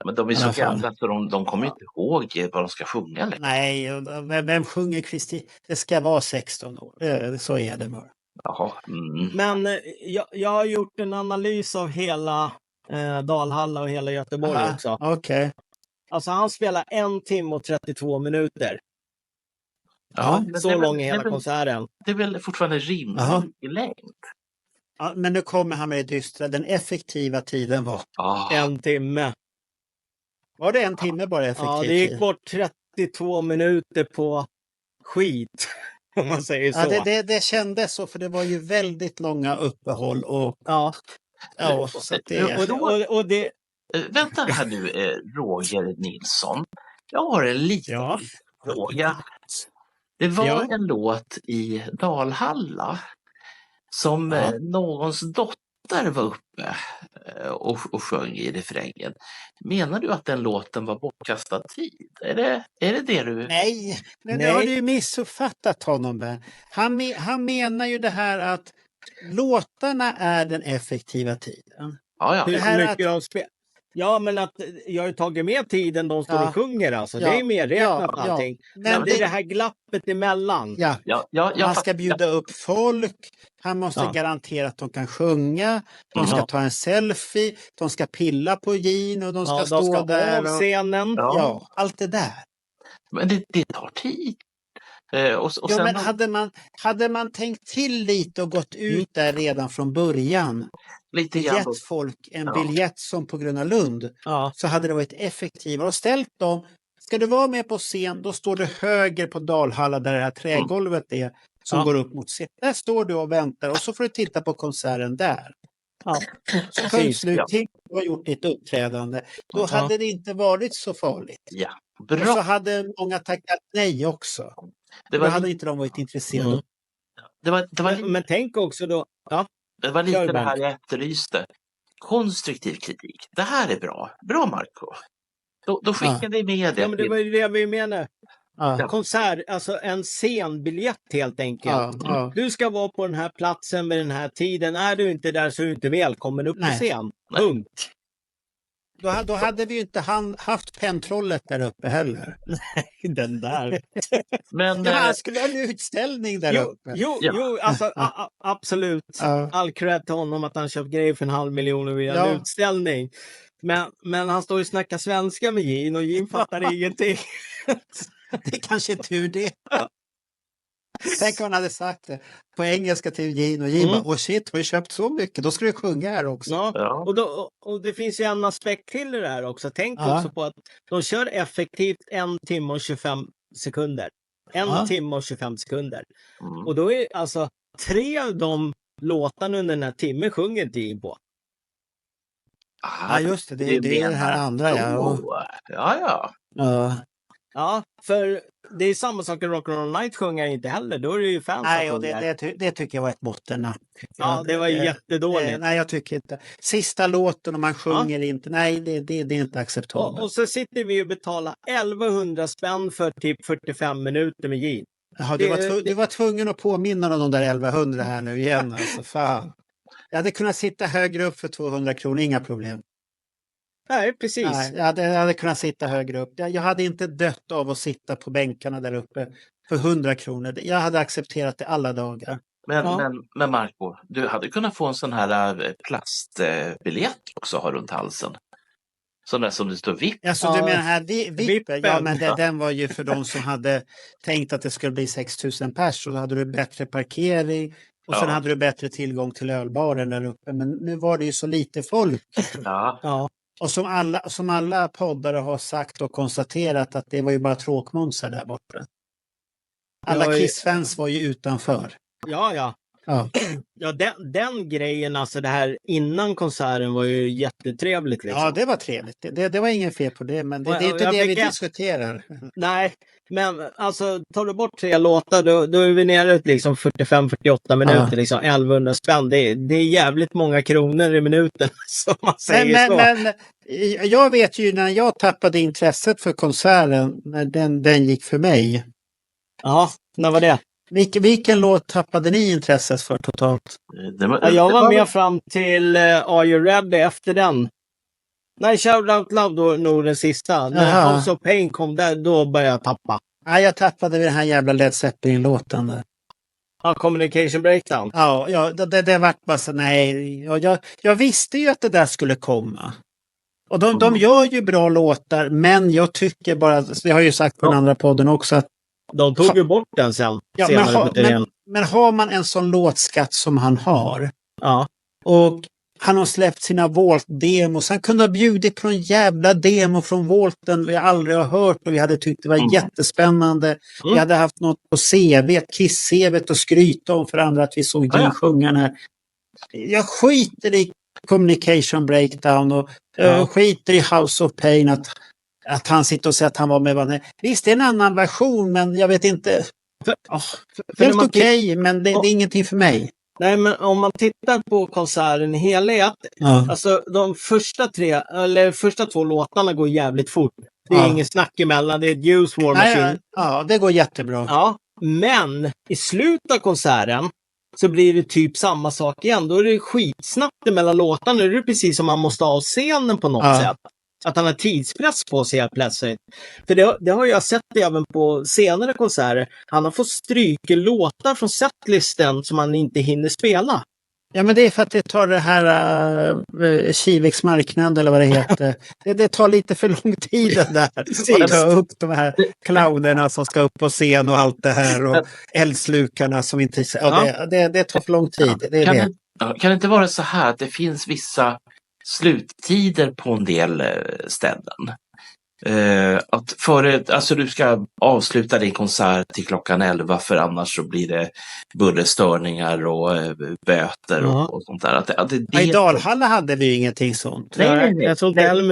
Men de är så gamla så de kommer inte ihåg vad de ska sjunga. Eller? Nej, vem sjunger Christine? Det ska vara 16 år. Så är det bara. Jaha. Men jag har gjort en analys av hela Dalhalla och hela Göteborg också. Okej. Alltså han spelar 1 timme och 32 minuter. Ja, så lång är hela konserten. Det är väl fortfarande rimlig längd. Ja, men nu kommer han med det dystra. Den effektiva tiden var 1 timme. Var det 1 timme bara effektiv? Ja, det gick bort 32 minuter på skit. Om man säger så. Ja, det kändes så, för det var ju väldigt långa uppehåll. Och, så det... Vänta här nu, Roger Nilsson. Jag har en liten fråga. Det var en låt i Dalhalla som någons dotter var uppe och sjöng i refrängen. Menar du att den låten var bortkastad tid? Är det du... Nej, nu har du missuppfattat honom där. Han menar ju det här att låtarna är den effektiva tiden. Ja. Ja, men att jag har tagit med tiden de står och sjunger alltså. Det är ju mer räknat på allting. Men det är det här glappet emellan. Man ska bjuda upp folk. Han måste garantera att de kan sjunga. De ska ta en selfie. De ska pilla på gin och de ska stå där. Av scenen. Ja, allt det där. Men det tar tid. Men hade man tänkt till lite och gått ut där redan från början, gett folk en biljett som på Gröna Lund, så hade det varit effektivare och ställt dem. Ska du vara med på scen, då står du höger på Dalhalla där det här trägolvet är som går upp mot scen. Där står du och väntar och så får du titta på konserten där. Så slut, du har gjort ditt uppträdande. Då hade det inte varit så farligt. Ja, bra. Och så hade många tackat nej också. Då hade inte de varit intresserade. Men tänk också då. Ja. Det var lite det här jag efterlyste. Konstruktiv kritik. Det här är bra. Bra, Marco. Då skickar vi med det. Ja, men det var ju det vi menar. Konsert, alltså en scenbiljett helt enkelt. Du ska vara på den här platsen med den här tiden. Är du inte där så är du inte välkommen upp på scen. Punkt. Då hade vi ju inte haft pentrollet där uppe heller. Den där. Men, Han skulle ha en utställning där uppe. Jo, alltså absolut. Ja. All cred till honom att han köpt grejer för 500 000 via en utställning. Men han står ju och snackar svenska med Gin och Gin fattar ingenting. Det är kanske tur det. Tänk om han hade sagt det på engelska till Gin och Gin bara, shit, har vi köpt så mycket? Då ska du sjunga här också. Ja. Och det finns ju en aspekt till det där också. Tänk också på att de kör effektivt 1 timme och 25 sekunder. 1 timme och 25 sekunder. Och då är alltså 3 av de låtarna under den här timmen sjunger inte Gin på. Ja, just det. Det är det här andra, Ja, för det är samma sak i Rock'n'Roll Night sjunger inte heller. Då är det ju fans. Nej, och det tycker jag var ett bottennapp. Ja, det var jättedåligt. Nej, jag tycker inte. Sista låten och man sjunger inte. Nej, det är inte acceptabelt. Och så sitter vi och betalar 1100 spänn för typ 45 minuter med Gin. Jaha, du var tvungen att påminna om de där 1100 här nu igen. Alltså, fan. Jag hade kunnat sitta högre upp för 200 kronor, inga problem. Nej, precis. Nej, jag hade kunnat sitta högre upp. Jag hade inte dött av att sitta på bänkarna där uppe för 100 kronor. Jag hade accepterat det alla dagar. Men Marco, du hade kunnat få en sån här plastbiljett också ha runt halsen. Sån där som det står VIP. Alltså du menar här VIP? Ja, men den var ju för de som hade tänkt att det skulle bli 6 000 pers. Och då hade du bättre parkering. Och sen hade du bättre tillgång till ölbaren där uppe. Men nu var det ju så lite folk. Ja. Och som alla poddare har sagt och konstaterat att det var ju bara tråkmånsar där borta. Alla Kiss-fans var ju utanför. Ja, den grejen, alltså det här innan konserten var ju jättetrevligt. Liksom. Ja, det var trevligt. Det var ingen fel på det, men det är inte det vi diskuterar. Nej, men alltså tar du bort 3 låtar då är vi nere liksom 45-48 minuter, liksom 1100 spänn. Det är jävligt många kronor i minuten, som man säger så. Men jag vet ju när jag tappade intresset för konserten, när den gick för mig. Ja, när var det? Vilken låt tappade ni intresset för totalt? Jag var med fram till Are You Ready efter den. Nej, Shout Out Loud då nog den sista. När House of Pain kom där, då började jag tappa. Nej, jag tappade vid den här jävla Led Zeppelin-låten där. Ja, Communication Breakdown. Ja, det vart bara så, nej. Jag visste ju att det där skulle komma. Och de gör ju bra låtar, men jag tycker bara, jag har ju sagt på den andra podden också att de tog ju bort den sen. Ja, men har man en sån låtskatt som han har, och han har släppt sina Volt-demos, han kunde ha bjudit på en jävla demo från Volten vi aldrig har hört och vi hade tyckt det var jättespännande. Vi hade haft något på CV, Kiss-CV:t att skryta om för andra att vi såg Gin sjunga här. Jag skiter i Communication Breakdown och skiter i House of Pain att han sitter och säger att han var med. Visst, det är en annan version, men jag vet inte. Helt okej, men det är ingenting för mig. Nej, men om man tittar på konserten i helhet, alltså de första 2 låtarna går jävligt fort. Det är inget snack emellan, det är ett Use War Machine. Ja, det går jättebra. Ja, men i slutet av konserten så blir det typ samma sak igen. Då är det skitsnabbt mellan låtarna. Då är det precis som man måste ha scenen på något sätt. Att han har tidspress på sig plötsligt. För det har jag sett även på senare konserter. Han har fått stryka låtar från setlisten som han inte hinner spela. Ja, men det är för att det tar det här Kiviks marknad eller vad det heter. det tar lite för lång tid det där. Att ta upp de här clownerna som ska upp på scen och allt det här. Och eldslukarna som inte... Det tar för lång tid. Det är kan det inte vara så här att det finns vissa sluttider på en del ställen? Alltså du ska avsluta din konsert till klockan 11 för annars så blir det bullerstörningar och böter och sånt där. I Dalhalla hade vi ingenting sånt. Nej. Jag tror inte heller,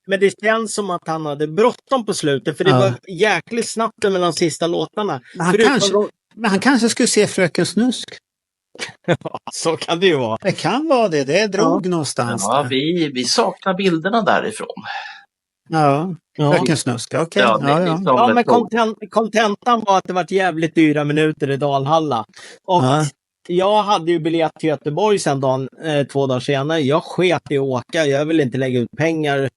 men det känns som att han hade bråttom på slutet för det var jäkligt snabbt mellan de sista låtarna. Men han kanske skulle se Fröken Snusk. Så kan det ju vara. Det kan vara det. Det drog någonstans. Ja, vi saknar bilderna därifrån. Ja, Fröken Snusk. Okej. Men kontentan var att det var jävligt dyra minuter i Dalhalla. Och jag hade ju biljett till Göteborg sen 2 dagar senare. Jag sket i att åka. Jag vill inte lägga ut pengar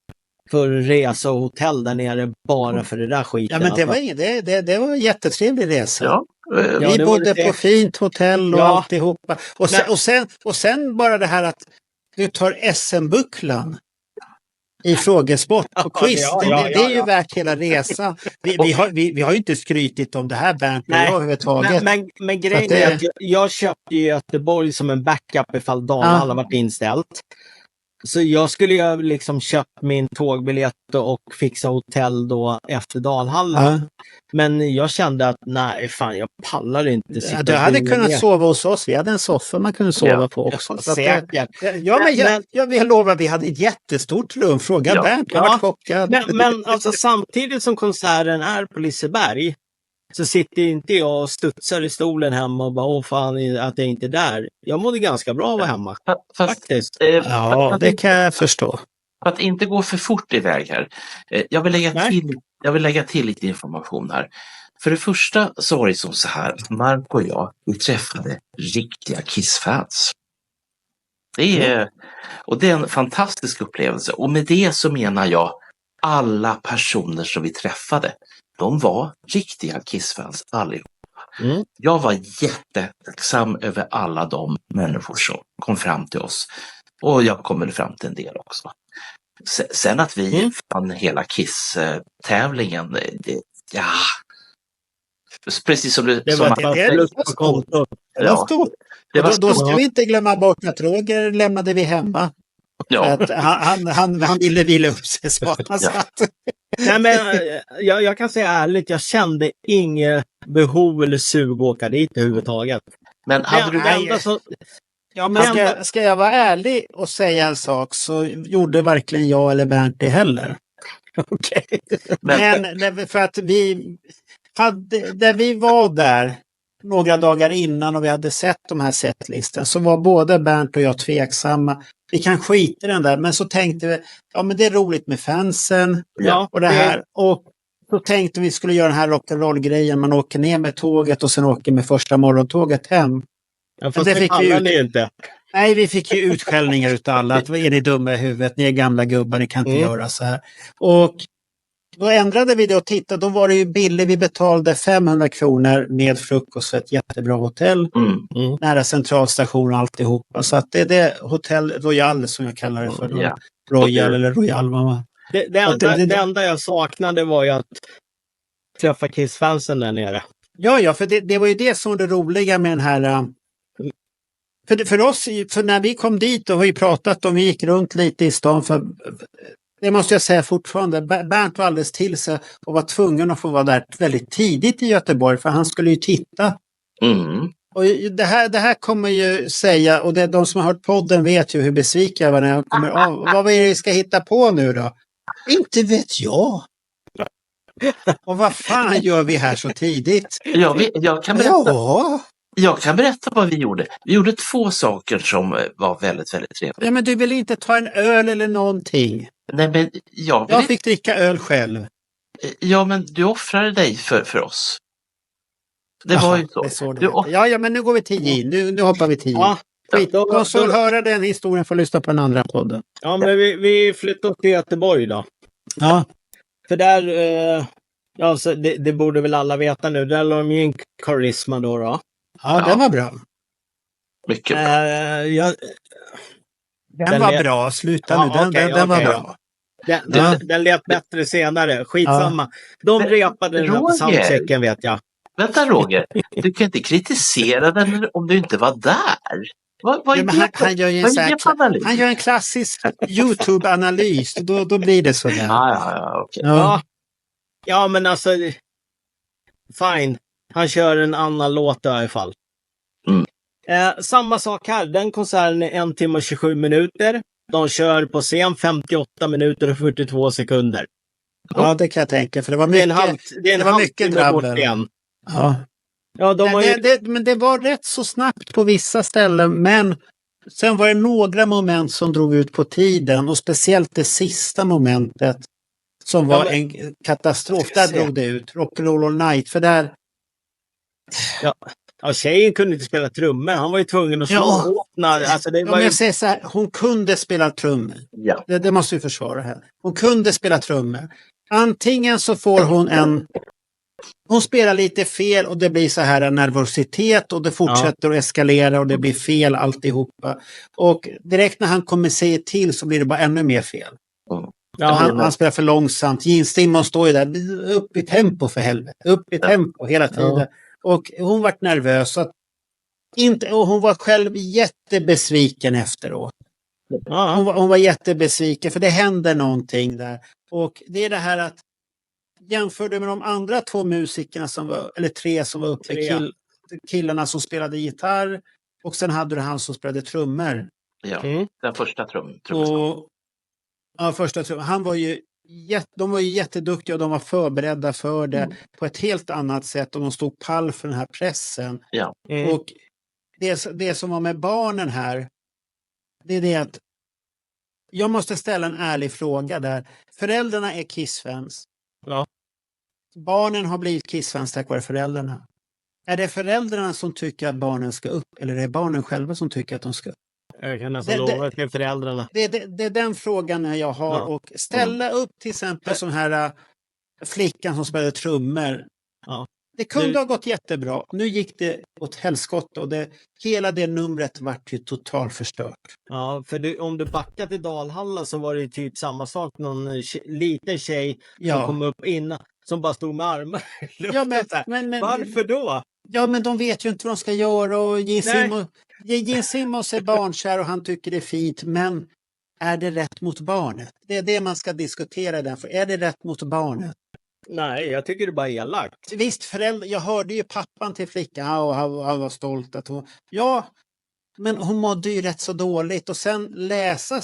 för resa och hotell där nere bara för det där skiten. Ja, men det var en jättetrevlig resa. Ja. Vi bodde på fint hotell och alltihopa. Och sen bara det här att du tar SM-bucklan i frågesport och quiz. Det är ju värt hela resan. Vi har ju inte skrytit om det här, Bernt, överhuvudtaget. Men grejen är att jag köpte i Göteborg som en backup ifall Dalhalla varit inställt. Så jag skulle ju liksom köpt min tågbiljett och fixa hotell då efter Dalhalla. Men jag kände att nej, fan, jag pallar inte sitta. Du hade kunnat sova hos oss. Vi hade en soffa man kunde sova på också. Säkert. Jag lovar, vi hade ett jättestort rum. Fråga Bernt, jag var chockad. Men alltså, samtidigt som konserten är på Liseberg så sitter inte jag och studsar i stolen hemma och bara, åh fan att jag inte är där. Jag mådde ganska bra att vara hemma. Faktiskt. Det kan jag förstå. För att inte gå för fort iväg här. Jag vill lägga till lite information här. För det första så var det som så här, Marco och jag, vi träffade riktiga Kiss-fans. Det är en fantastisk upplevelse. Och med det så menar jag alla personer som vi träffade. De var riktiga Kiss-fans allihopa. Jag var jättetacksam över alla de människor som kom fram till oss. Och jag kommer fram till en del också. Sen att vi fann hela Kiss-tävlingen, precis som du... Det var stort. Då ska vi inte glömma bort att Roger lämnade vi hemma. Ja. Att han ville vila upp sig. Nej, men jag kan säga ärligt, jag kände inget behov eller sug att åka dit överhuvudtaget. Men hade du... Ska jag vara ärlig och säga en sak, så gjorde varken jag eller Bernt det heller. Okej. Men för att där vi var där några dagar innan och vi hade sett de här setlistan, så var både Bernt och jag tveksamma. Vi kan skita i den där, men så tänkte vi, men det är roligt med fansen och det här. Och så tänkte vi skulle göra den här rock'n'roll-grejen. Man åker ner med tåget och sen åker med första morgontåget hem. Fast det fick vi inte. Nej, vi fick ju utskällningar utav alla. Att är ni dumma i huvudet? Ni är gamla gubbar, ni kan inte göra så här. Och då ändrade vi det och tittade. Då var det ju billigt. Vi betalade 500 kronor med frukost för ett jättebra hotell. Nära centralstation och alltihopa. Så att det är det Hotell Royal som jag kallar det för. Royal eller Royal, mamma. Det enda jag saknade var ju att träffa Kiss-fansen där nere. Ja, för det var ju det som var det roliga med den här... För oss, för när vi kom dit och vi pratat och vi gick runt lite i stan, för det måste jag säga fortfarande, Bernt var alldeles till sig och var tvungen att få vara där väldigt tidigt i Göteborg, för han skulle ju titta. Och det här kommer ju säga, och de som har hört podden vet ju hur besviken jag var när jag kommer av. Vad är det vi ska hitta på nu då? Inte vet jag. Och vad fan gör vi här så tidigt? Jag kan berätta vad vi gjorde. Vi gjorde 2 saker som var väldigt, väldigt trevliga. Ja, men du ville inte ta en öl eller någonting. Nej, men jag fick dricka öl själv. Ja, men du offrade dig för oss. Det var ju så. Ja, men nu går vi till J. Nu hoppar vi till J. De som vill höra den historien får lyssna på den andra podden. Ja, men vi flyttar till Göteborg då. Ja. För där, alltså, det borde väl alla veta nu. Där låg de ju en karisma då. Ja, den var bra. Mycket bra. Den var bra. Sluta nu. Den var bra. Den lät bättre senare. Skitsamma. De repade den här på soundchecken, vet jag. Vänta, Roger. Du kan inte kritisera den om du inte var där. Han gör en klassisk YouTube-analys. Då blir det så där. Okay. Ja, men alltså... Fine. Han kör en annan låt i alla fall. Samma sak här. Den konserten är 1 timme och 27 minuter. De kör på scen 58 minuter och 42 sekunder. Ja, det kan jag tänka. För det var mycket drabbel. Men det var rätt så snabbt på vissa ställen. Men sen var det några moment som drog ut på tiden. Och speciellt det sista momentet som var en katastrof. Där drog det ut. Rock'n'Roll All Night. För där... Ja, tjejen kunde inte spela trummor. Han var ju tvungen att slå åt. Alltså, det var jag säger så här, hon kunde spela trummor. Ja. Det måste vi försvara här. Hon kunde spela trummor. Antingen så får hon hon spelar lite fel och det blir så här en nervositet och det fortsätter att eskalera och det blir fel alltihopa. Och direkt när han kommer säga till så blir det bara ännu mer fel. Ja, han spelar för långsamt. Gene Simmons står ju där, upp i tempo för helvete. Upp i tempo hela tiden. Ja. Och hon var nervös. Och hon var själv jättebesviken efteråt. Hon var jättebesviken för det hände någonting där. Och det är det här att jämförde med de andra 2 musikerna eller 3 som var uppe, killarna som spelade gitarr och sen hade du han som spelade trummor. Ja, den första trummen. Ja, första trummen. De var ju jätteduktiga och de var förberedda för det på ett helt annat sätt och de stod pall för den här pressen. Ja. Och det som var med barnen här, det är det att jag måste ställa en ärlig fråga där. Föräldrarna är Kiss-fans. Ja. Barnen har blivit Kiss-fans tack vare föräldrarna. Är det föräldrarna som tycker att barnen ska upp eller är det barnen själva som tycker att de ska upp? Jag kan nästan lova att det är föräldrarna. Det är den frågan jag har. Ja. Och ställa upp till exempel sån här flickan som spelade trummor. Ja. Det kunde ha gått jättebra. Nu gick det åt helskott och hela det numret vart ju totalt förstört. Ja, för om du backar till Dalhalla så var det typ samma sak. Någon liten tjej som kom upp innan som bara stod med armar i luften. Men varför då? Ja, men de vet ju inte vad de ska göra och Gene Simmons är barnkär och han tycker det är fint, men är det rätt mot barnet? Det är det man ska diskutera den för. Är det rätt mot barnet? Nej, jag tycker det bara är elakt. Visst, jag hörde ju pappan till flickan och han var stolt att hon... Ja, men hon mådde ju rätt så dåligt och läsa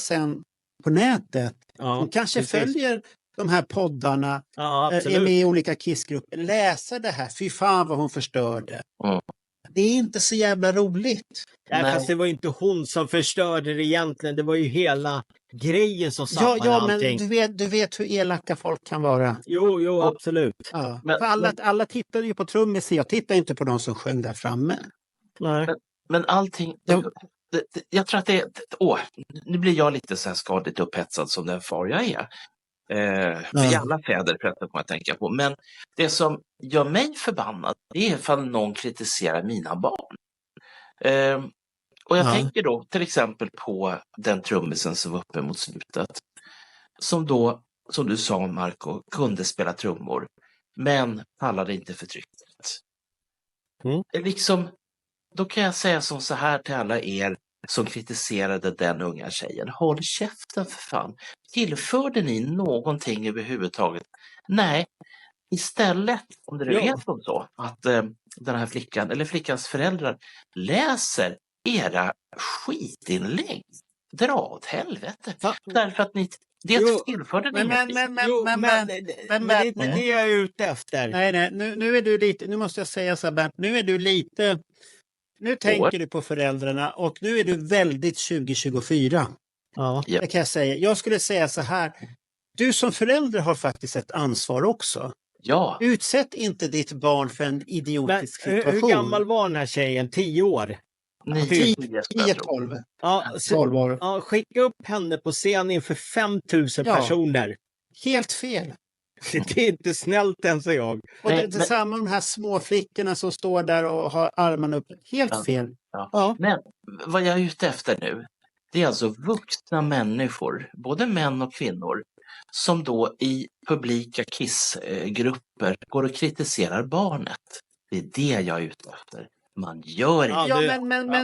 på nätet. Ja, hon kanske följer de här poddarna, är med i olika kissgrupper, läser det här. Fy fan vad hon förstörde. Det är inte så jävla roligt. Nej, fast det var ju inte hon som förstörde det egentligen. Det var ju hela grejen som sabbade allting. Men du vet hur elaka folk kan vara. Jo, absolut. Ja. För alla tittade ju på trummisen. Jag tittade inte på de som sjöng där framme. Nej. Men allting... Jag tror att nu blir jag lite så här skadligt upphetsad som den far jag är. För alla fäder får man tänka på. Men det som gör mig förbannad är ifall någon kritiserar mina barn. Och jag tänker då till exempel på den trummisen som var uppe mot slutet. Som då, som du sa Marco, kunde spela trummor. Men pallade inte för trycket. Då kan jag säga som så här till alla er som kritiserade den unga tjejen. Håll käften för fan. Tillförde ni någonting överhuvudtaget? Nej. Istället, om det är så att den här flickan eller flickans föräldrar läser era skitinlägg. Dra åt helvete. Därför att ni tillförde ni men det är jag ute efter. Nej, nu är du lite, nu måste jag säga så här Bernt, nu tänker du på föräldrarna och nu är du väldigt 2024. Ja. Det kan jag säga. Jag skulle säga så här. Du som förälder har faktiskt ett ansvar också. Ja. Utsätt inte ditt barn för en idiotisk situation. Hur gammal var den här tjejen? 10 år? 10-12. Ja, 12 år. Ja, skicka upp henne på scen inför 5000 personer. Helt fel. Det är inte snällt än, säger jag. Och det är samma de här små flickorna som står där och har armarna upp. Helt fel. Ja. Men vad jag är ute efter nu, det är alltså vuxna människor, både män och kvinnor, som då i publika kissgrupper går och kritiserar barnet. Det är det jag är ute efter. Man gör inte.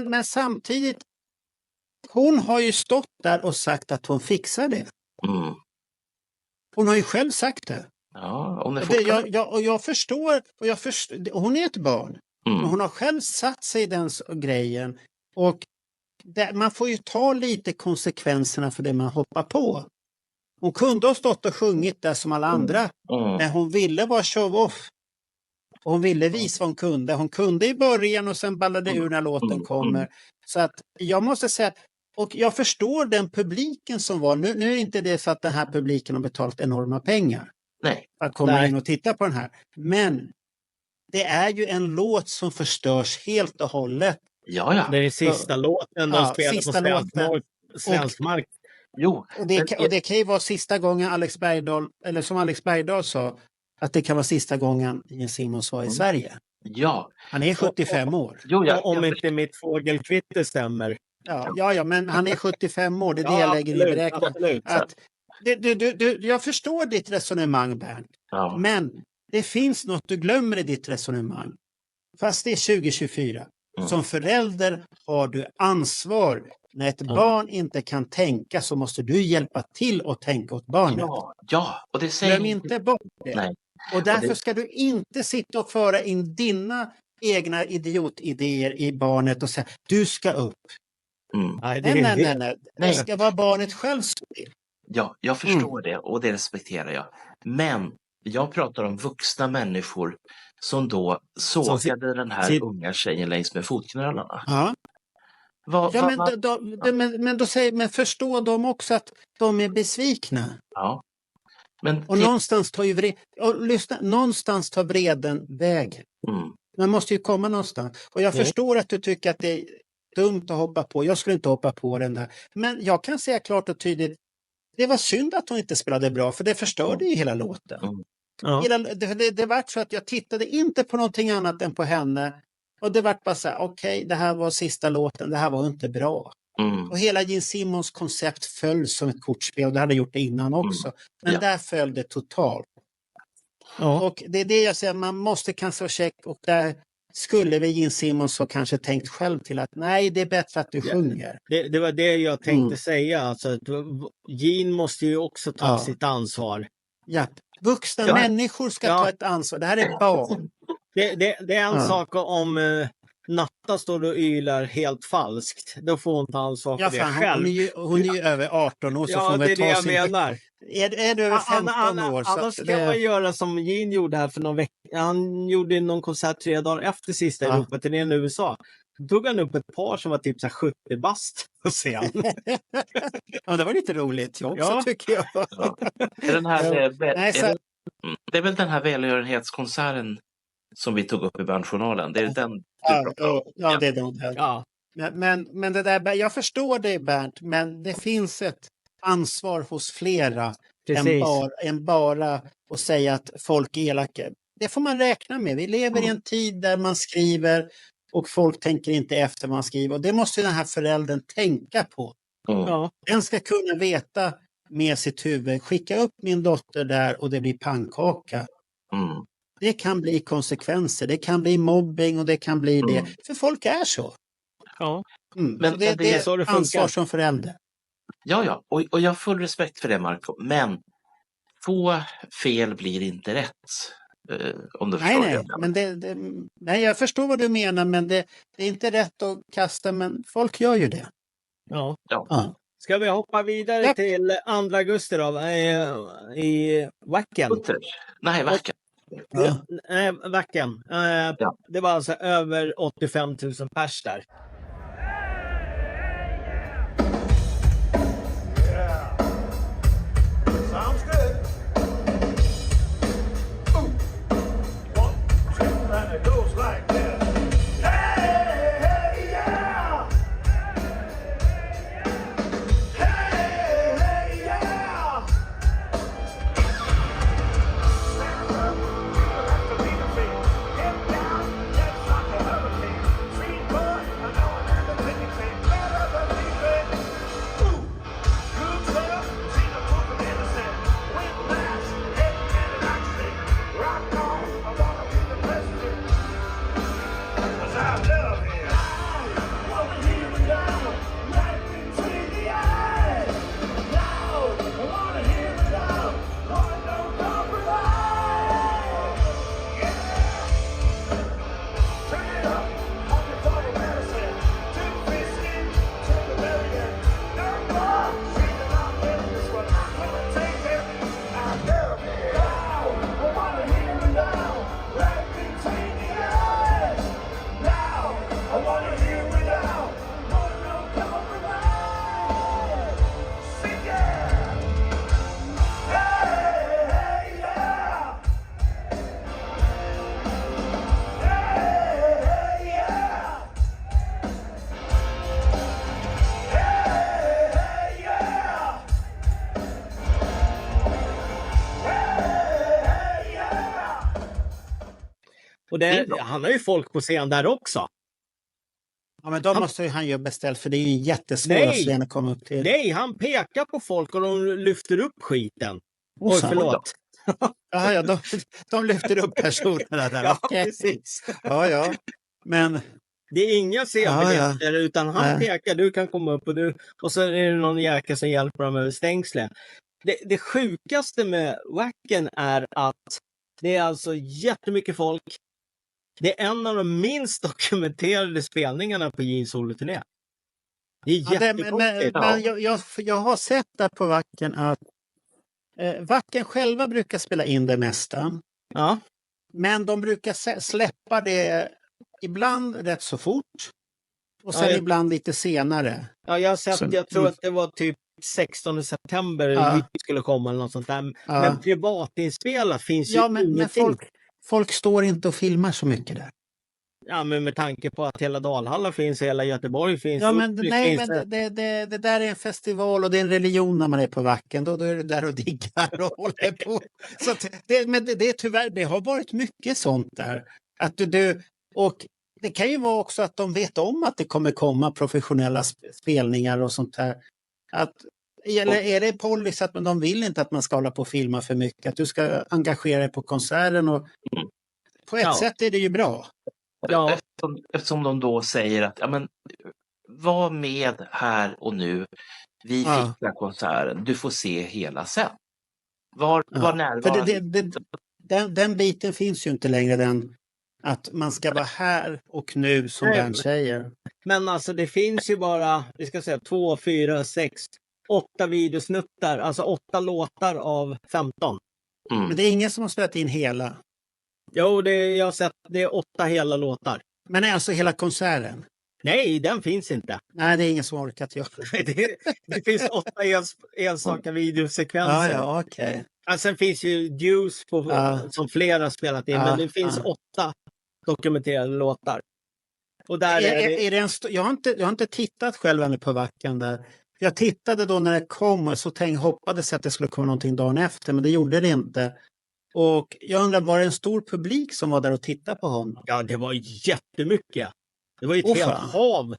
Men samtidigt, hon har ju stått där och sagt att hon fixar det. Hon har ju själv sagt det. Ja, jag förstår, hon är ett barn. Men hon har själv satt sig i den grejen. Och man får ju ta lite konsekvenserna för det man hoppar på. Hon kunde ha stått och sjungit där som alla andra. Men hon ville vara show-off. Hon ville visa vad hon kunde. Hon kunde i början och sen ballade ur när låten kommer. Så att jag måste säga, och jag förstår den publiken som var. Nu är inte det så att den här publiken har betalat enorma pengar. Nej. Att komma in och titta på den här. Men det är ju en låt som förstörs helt och hållet. Ja. Det är sista låten de spelar på svensk mark. Jo. Och det kan ju vara sista gången Alex Bergdahl, eller som Alex Bergdahl sa, att det kan vara sista gången Gene Simmons var i Sverige. Ja. Han är 75 år. Jo, om inte mitt fågelkvitter stämmer. Ja, men han är 75 år. Det är det jag lägger i beräkningen. Jag förstår ditt resonemang, Bernt. Ja. Men det finns något du glömmer i ditt resonemang. Fast det är 2024. Som förälder har du ansvar. När ett barn inte kan tänka så måste du hjälpa till att tänka åt barnet. Ja. Och det säger... Glöm inte bort det. Nej. Och därför ska du inte sitta och föra in dina idiotidéer i barnet och säga du ska upp. Nej. Det ska vara barnet själv som vill. Ja, jag förstår det och det respekterar jag. Men jag pratar om vuxna människor som då sågade den här unga tjejen längs med fotknölarna. Ja. Men förstå dem också att de är besvikna. Ja. Och någonstans tar vreden vägen. Man måste ju komma någonstans. Och jag förstår att du tycker att det är dumt att hoppa på. Jag skulle inte hoppa på den där. Men jag kan säga klart och tydligt, det var synd att hon inte spelade bra, för det förstörde ju hela låten. Det var så att jag tittade inte på någonting annat än på henne. Och det var bara så här, okej, det här var sista låten, det här var inte bra. Och hela Gene Simmons koncept föll som ett kortspel, och det hade gjort det innan också. Men där föll det totalt. Och det är det jag säger, man måste kanske checka, och där skulle vi Gene Simmons ha kanske tänkt själv till att nej, det är bättre att du sjunger. Det var det jag tänkte säga, alltså Gene måste ju också ta sitt ansvar. Ja, vuxna människor ska ta ett ansvar, det här är barn. Det är en sak om Natta står och ylar helt falskt. Då får hon ta ansvar för det själv. Hon är ju över 18 år. Så får det är det jag menar. Är du över 15 år? Annars ska man göra som Gene gjorde här för någon vecka. Han gjorde någon konsert 3 dagar efter sista Europaturnén i USA. Då tog han upp ett par som var typ så 70 bast på scen. Det var lite roligt också, tycker jag. Det är väl den här välgörenhetskonserten som vi tog upp i Bandjournalen. Det är den du det är den. Ja. Men det där, jag förstår det, Bernt, men det finns ett ansvar hos flera än bara att säga att folk är elaka. Det får man räkna med. Vi lever i en tid där man skriver och folk tänker inte efter vad man skriver. Och det måste den här föräldern tänka på. Den ska kunna veta med sitt huvud, skicka upp min dotter där och det blir pannkaka. Det kan bli konsekvenser, det kan bli mobbing och det kan bli det. För folk är så. Men det är så det ansvar som förälder. Ja. Och jag har full respekt för det, Marco. Men få fel blir inte rätt. Om du förstår nej, jag förstår vad du menar, men det är inte rätt att kasta, men folk gör ju det. Ja. Ska vi hoppa vidare till 2 augusti då? I Wacken? Nej, Wacken. Wacken. Det var alltså över 85 000 pers där. Sounds good. Ooh. 1, 2, and it goes like this. Hey, yeah! Hey, yeah! That's the beat of it. Get down, that's like a hurricane. Sweet bud, I know han har ju folk på scen där också. Ja, men då måste ju han ju beställt, för det är ju jättesvåra scener att komma upp till. Nej, han pekar på folk och de lyfter upp skiten. Oj, förlåt. Ja, de lyfter upp personerna där. Ja, precis. Ja. Men det är inga C-biljetter, utan han pekar, du kan komma upp och så är det någon jäkel som hjälper dem över stängslen. Det sjukaste med Wacken är att det är alltså jättemycket folk. Det är en av de minst dokumenterade spelningarna på Gene soloturné. Det är jättekonstigt. Men jag har sett där på Wacken att Wacken själva brukar spela in det mesta. Ja. Men de brukar släppa det ibland rätt så fort. Och sen ibland lite senare. Ja, jag tror att det var typ 16 september vi skulle komma eller något sånt där. Ja. Men privatinspelat finns ju ingenting. Men folk står inte och filmar så mycket där. Ja, men med tanke på att hela Dalhalla finns, hela Göteborg finns. Ja, men det där är en festival och det är en religion när man är på Wacken. Då är det där och diggar och håller på. Så det tyvärr, det har varit mycket sånt där. Att och det kan ju vara också att de vet om att det kommer komma professionella spelningar och sånt där. Eller är det policy att de vill inte att man ska hålla på och filma för mycket? Att du ska engagera dig på konserten och på ett sätt är det ju bra. Ja. Eftersom de då säger att var med här och nu. Vi fixar konserten. Du får se hela sen. Var närvarande. Den biten finns ju inte längre, att man ska vara här och nu som Bernt säger. Men alltså det finns ju bara, vi ska säga 2, 4, 6, 8 videosnuttar. Alltså 8 låtar av 15. Men det är ingen som har spelat in hela. Jo, jag har sett, det är 8 hela låtar. Men alltså hela konserten? Nej, den finns inte. Nej, det är ingen som orkat göra det finns 8 enstaka videosekvenser. Ja, okej. Sen finns ju Juice som flera har spelat in, men det finns 8 dokumenterade låtar. Och där är det jag har inte tittat själv ännu på Wacken där. Jag tittade då när det kom och så hoppades att det skulle komma någonting dagen efter, men det gjorde det inte. Och jag undrar, var det en stor publik som var där och tittade på honom? Ja, det var jättemycket. Det var ju ett helt hav.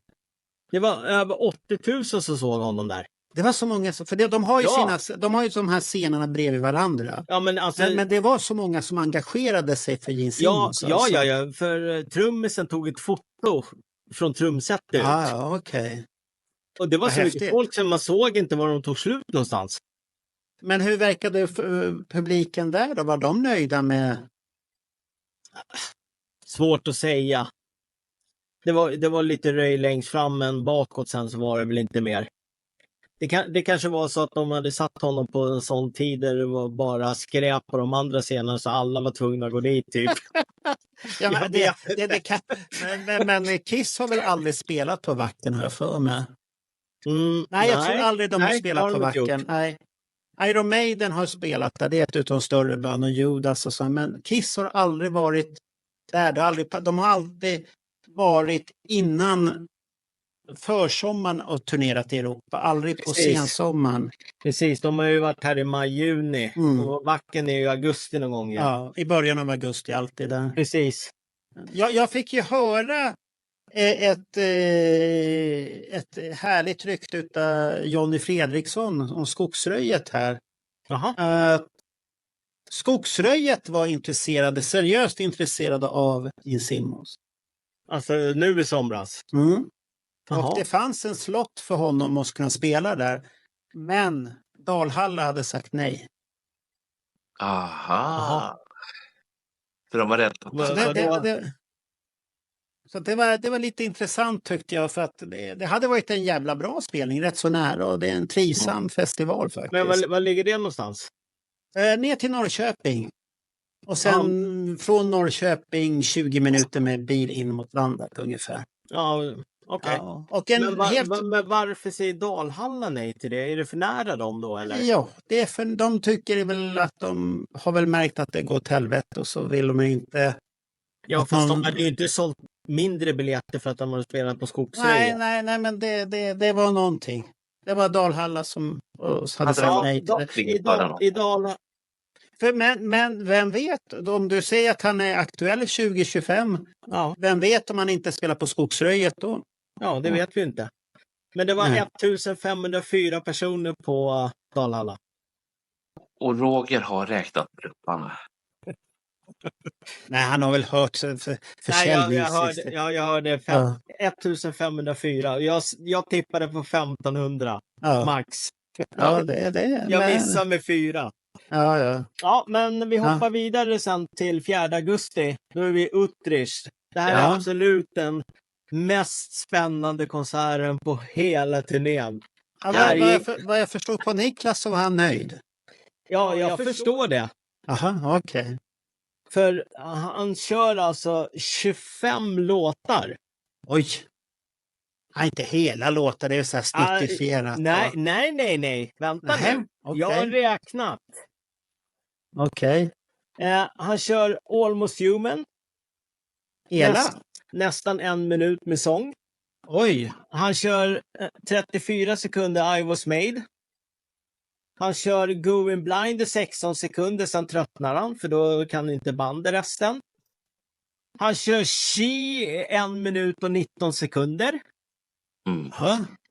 Det var över 80 000 som såg honom där. Det var så många, för de har ju de har ju de här scenerna bredvid varandra. Ja, men det var så många som engagerade sig för Gene Simmons. Ja, för trummisen tog ett foto från trumsetet ut. Ja, okej. Och det var så mycket folk som man såg inte var de tog slut någonstans. Men hur verkade publiken där då? Var de nöjda med? Svårt att säga. Det var lite röj längst fram, men bakåt sen så var det väl inte mer. Det kanske var så att de hade satt honom på en sån tid där det var bara skräp på de andra scenerna så alla var tvungna att gå dit typ. Men Kiss har väl aldrig spelat på Wacken, har jag för mig. Nej, jag tror aldrig de har spelat på Wacken. Nej. Iron Maiden har spelat där, det är ett av de större band, och Judas och så, men Kiss har aldrig varit där. De har aldrig varit innan försommaren och turnerat i Europa, aldrig på sensommaren. Precis, de har ju varit här i maj-juni och Wacken är ju i augusti någon gång. Ja, i början av augusti alltid där. Precis. Jag fick ju höra ett härligt rykte utav Johnny Fredriksson om Skogsröjet här. Skogsröjet var seriöst intresserade av Gene Simmons. Alltså nu i somras? Och det fanns en slott för honom att kunna spela där. Men Dalhalla hade sagt nej. Aha. För de var rädda. Så det var lite intressant tyckte jag, för att det hade varit en jävla bra spelning, rätt så nära, och det är en trivsam festival faktiskt. Men var ligger det någonstans? Ner till Norrköping. Och sen från Norrköping 20 minuter med bil in mot landet ungefär. Ja, okej. Okay. Men varför säger Dalhalla nej till det? Är det för nära dem då eller? Ja, det är för de tycker väl att de har väl märkt att det går åt helvete och så vill de inte. Ja, fast de hade ju inte sålt mindre biljetter för att de hade spelat på Skogsröjet. Nej, men det var någonting. Det var Dalhalla som hade sagt nej till det. I Dalhalla. Men vem vet, om du säger att han är aktuell 2025, vem vet om han inte spelar på Skogsröjet då? Ja, det vet vi inte. Men det var Nej. 1504 personer på Dalhalla. Och Roger har räknat grupparna. Nej, han har väl hört försäljningssiffror. Nej, jag hörde 1504. Jag tippade på 1500 max. Ja, det. Jag missade med 4. Ja. Ja, men vi hoppar vidare sen till 4 augusti. Då är vi i Utrecht. Det här är absolut den mest spännande konserten på hela turnén. Ja, vad jag förstod på Niklas så var han nöjd. Ja, jag förstår det. Aha, okej. För han kör alltså 25 låtar. Oj. Ja, inte hela låtar, det är så här snittifierat. Nej. Vänta nu. Okay. Jag har räknat. Okej. Han kör Almost Human. Hela? Nästan 1 minut med sång. Oj. Han kör 34 sekunder I Was Made. Han kör Going Blind i 16 sekunder, sen tröttnar han för då kan inte bandet resten. Han kör She 1 minut och 19 sekunder.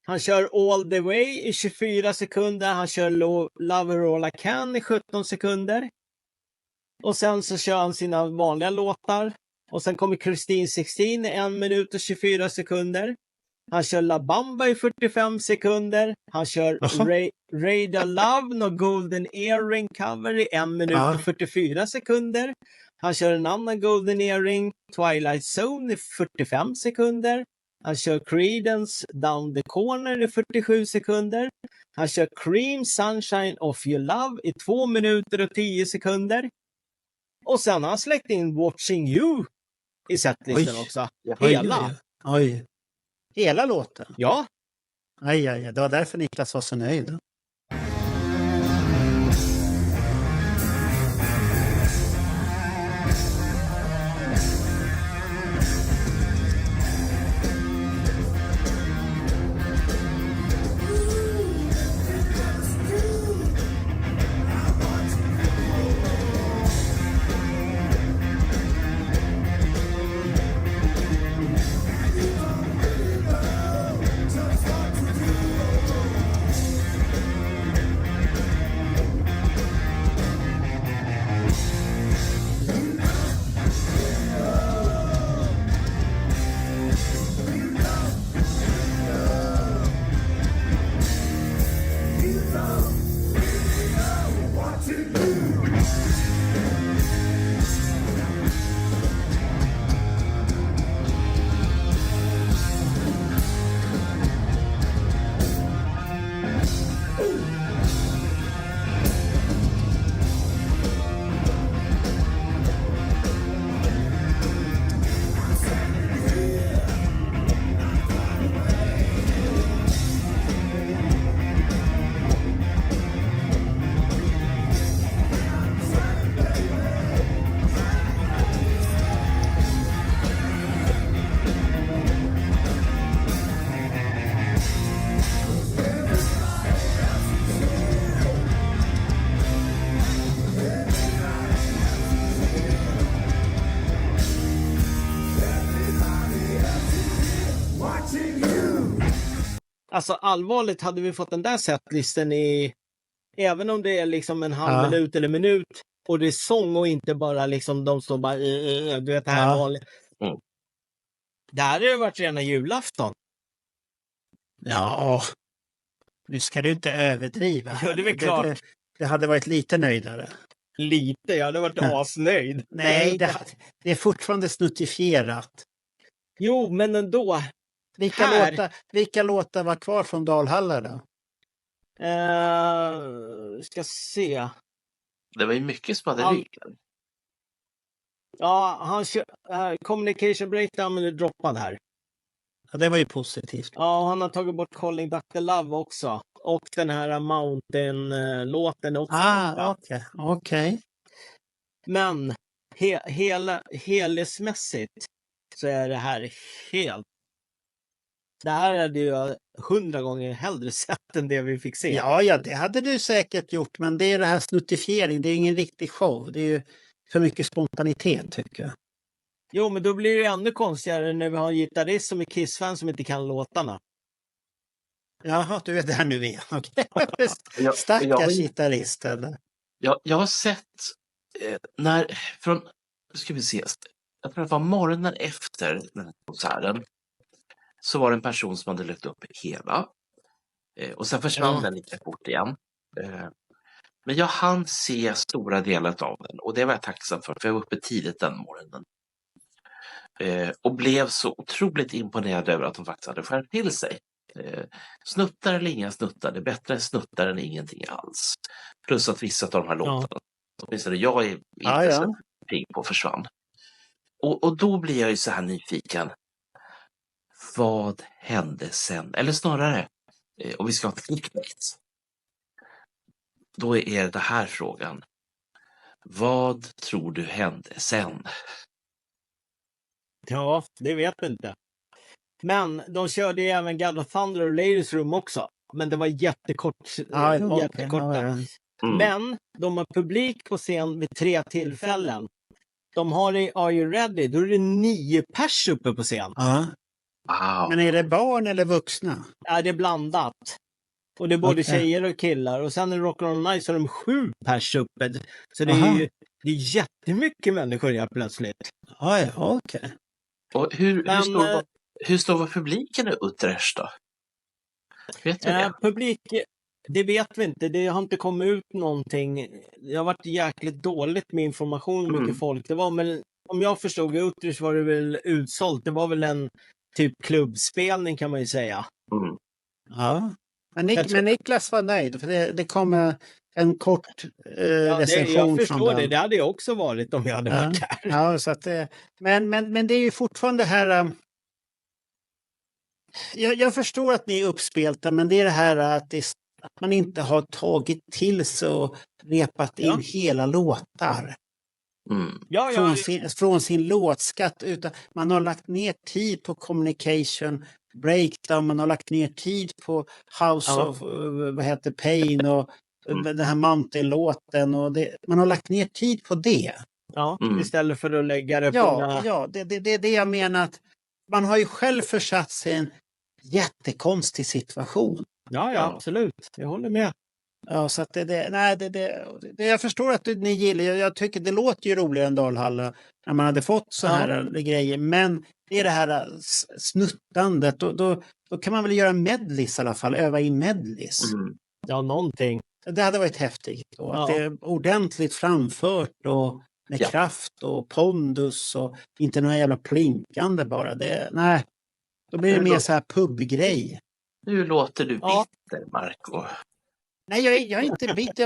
Han kör All the Way i 24 sekunder. Han kör Love Her All I Can i 17 sekunder. Och sen så kör han sina vanliga låtar. Och sen kommer Christine 16 i 1 minut och 24 sekunder. Han kör La Bamba i 45 sekunder. Han kör Radar Love och Golden Earring cover i 1 minut och 44 sekunder. Han kör en annan Golden Earring, Twilight Zone i 45 sekunder. Han kör Creedence Down the Corner i 47 sekunder. Han kör Cream Sunshine of Your Love i 2 minuter och 10 sekunder. Och sen har han släckt in Watching You i setlisten också. Hela. Oj. Hela låten? Ja. Aj. Det var därför Niklas var så nöjd. Alltså allvarligt, hade vi fått den där setlisten i, även om det är liksom en halv minut eller minut och det är sång och inte bara liksom de står bara du vet det här vanliga. Det här har ju varit rena julafton. Ja. Nu ska du inte överdriva. Ja, det är väl klart. Det hade varit lite nöjdare. Lite, jag hade varit asnöjd. Nej, det är fortfarande snuttifierat. Jo, men ändå. Vilka låtar var kvar från Dalhalla då? Ska se. Det var ju mycket som hade rykt. Ja, han Communication Breakdown är droppad här. Ja, det var ju positivt. Ja, han har tagit bort Calling Dr. Love också. Och den här Mountain-låten också. Okej. Men helhetsmässigt så är det här helt Det här hade jag 100 gånger hellre sett än det vi fick se. Ja, det hade du säkert gjort, men det är det här snuttifiering, det är ingen riktig show. Det är ju för mycket spontanitet tycker jag. Jo, men då blir det ännu konstigare när vi har en gitarrist som är Kiss-fan som inte kan låtarna. Jaha, du är där nu igen. Okay. Stackars gitarrist eller? Jag har sett ska vi se, jag tror det var morgonen efter den här konserten, så var det en person som hade lagt upp hela och sen försvann den lite fort igen. Men jag hann se stora delar av den och det var jag tacksam för jag var uppe tidigt den morgonen. Och blev så otroligt imponerad över att de faktiskt hade skärpt till sig. Snuttar eller inga snuttar, det är bättre snuttar än ingenting alls. Plus att vissa av de här låtarna, åtminstone jag är inte så pigg på, försvann. Och då blir jag ju så här nyfiken. Vad hände sen? Eller snarare, om vi ska ha ett clickbait, då är det här frågan. Vad tror du hände sen? Ja, det vet vi inte. Men de körde ju även God of Thunder och Ladies Room också. Men det var jättekort. Men de har publik på scen vid 3 tillfällen. De har i Are You Ready? Då är det 9 pers uppe på scen. Wow. Men är det barn eller vuxna? Ja, det är blandat. Och det är både tjejer och killar. Och sen i Rock All Night så har de 7 pers uppe. Så det är ju jättemycket människor här plötsligt. Okej. Och hur står publiken i Utrecht då? Vet du det? Publik, det vet vi inte. Det har inte kommit ut någonting. Det har varit jäkligt dåligt med information om mycket folk. Det var väl, om jag förstod Utrecht var det väl utsålt. Det var väl en typ klubbspelning kan man ju säga. Ja. Men Niklas var nöjd för det kommer en kort recension jag förstår från det. Det hade jag också varit om jag hade varit där. Ja, så att, men det är ju fortfarande här. Jag förstår att ni är uppspelta, men det är det här att man inte har tagit till sig och repat in hela låtar. Från sin låtskatt, utan man har lagt ner tid på communication breakdown, man har lagt ner tid på House of Pain och den här Mountain-låten och man har lagt ner tid på det. Istället för att lägga det på det är det jag menar, att man har ju själv försatt sig i en jättekonstig situation. Ja, absolut. Jag håller med. Ja, så att jag förstår att ni gillar, jag tycker det låter ju roligare än Dalhalla när man hade fått så här grejer, men det är det här snuttandet, och då kan man väl göra medleys i alla fall, öva in medleys. Ja, någonting. Det hade varit häftigt då, att det är ordentligt framfört och med kraft och pondus och inte några jävla plinkande bara. Då blir det mer så här pubgrej. Nu låter du bitter, Marco. Nej, jag är inte bitter.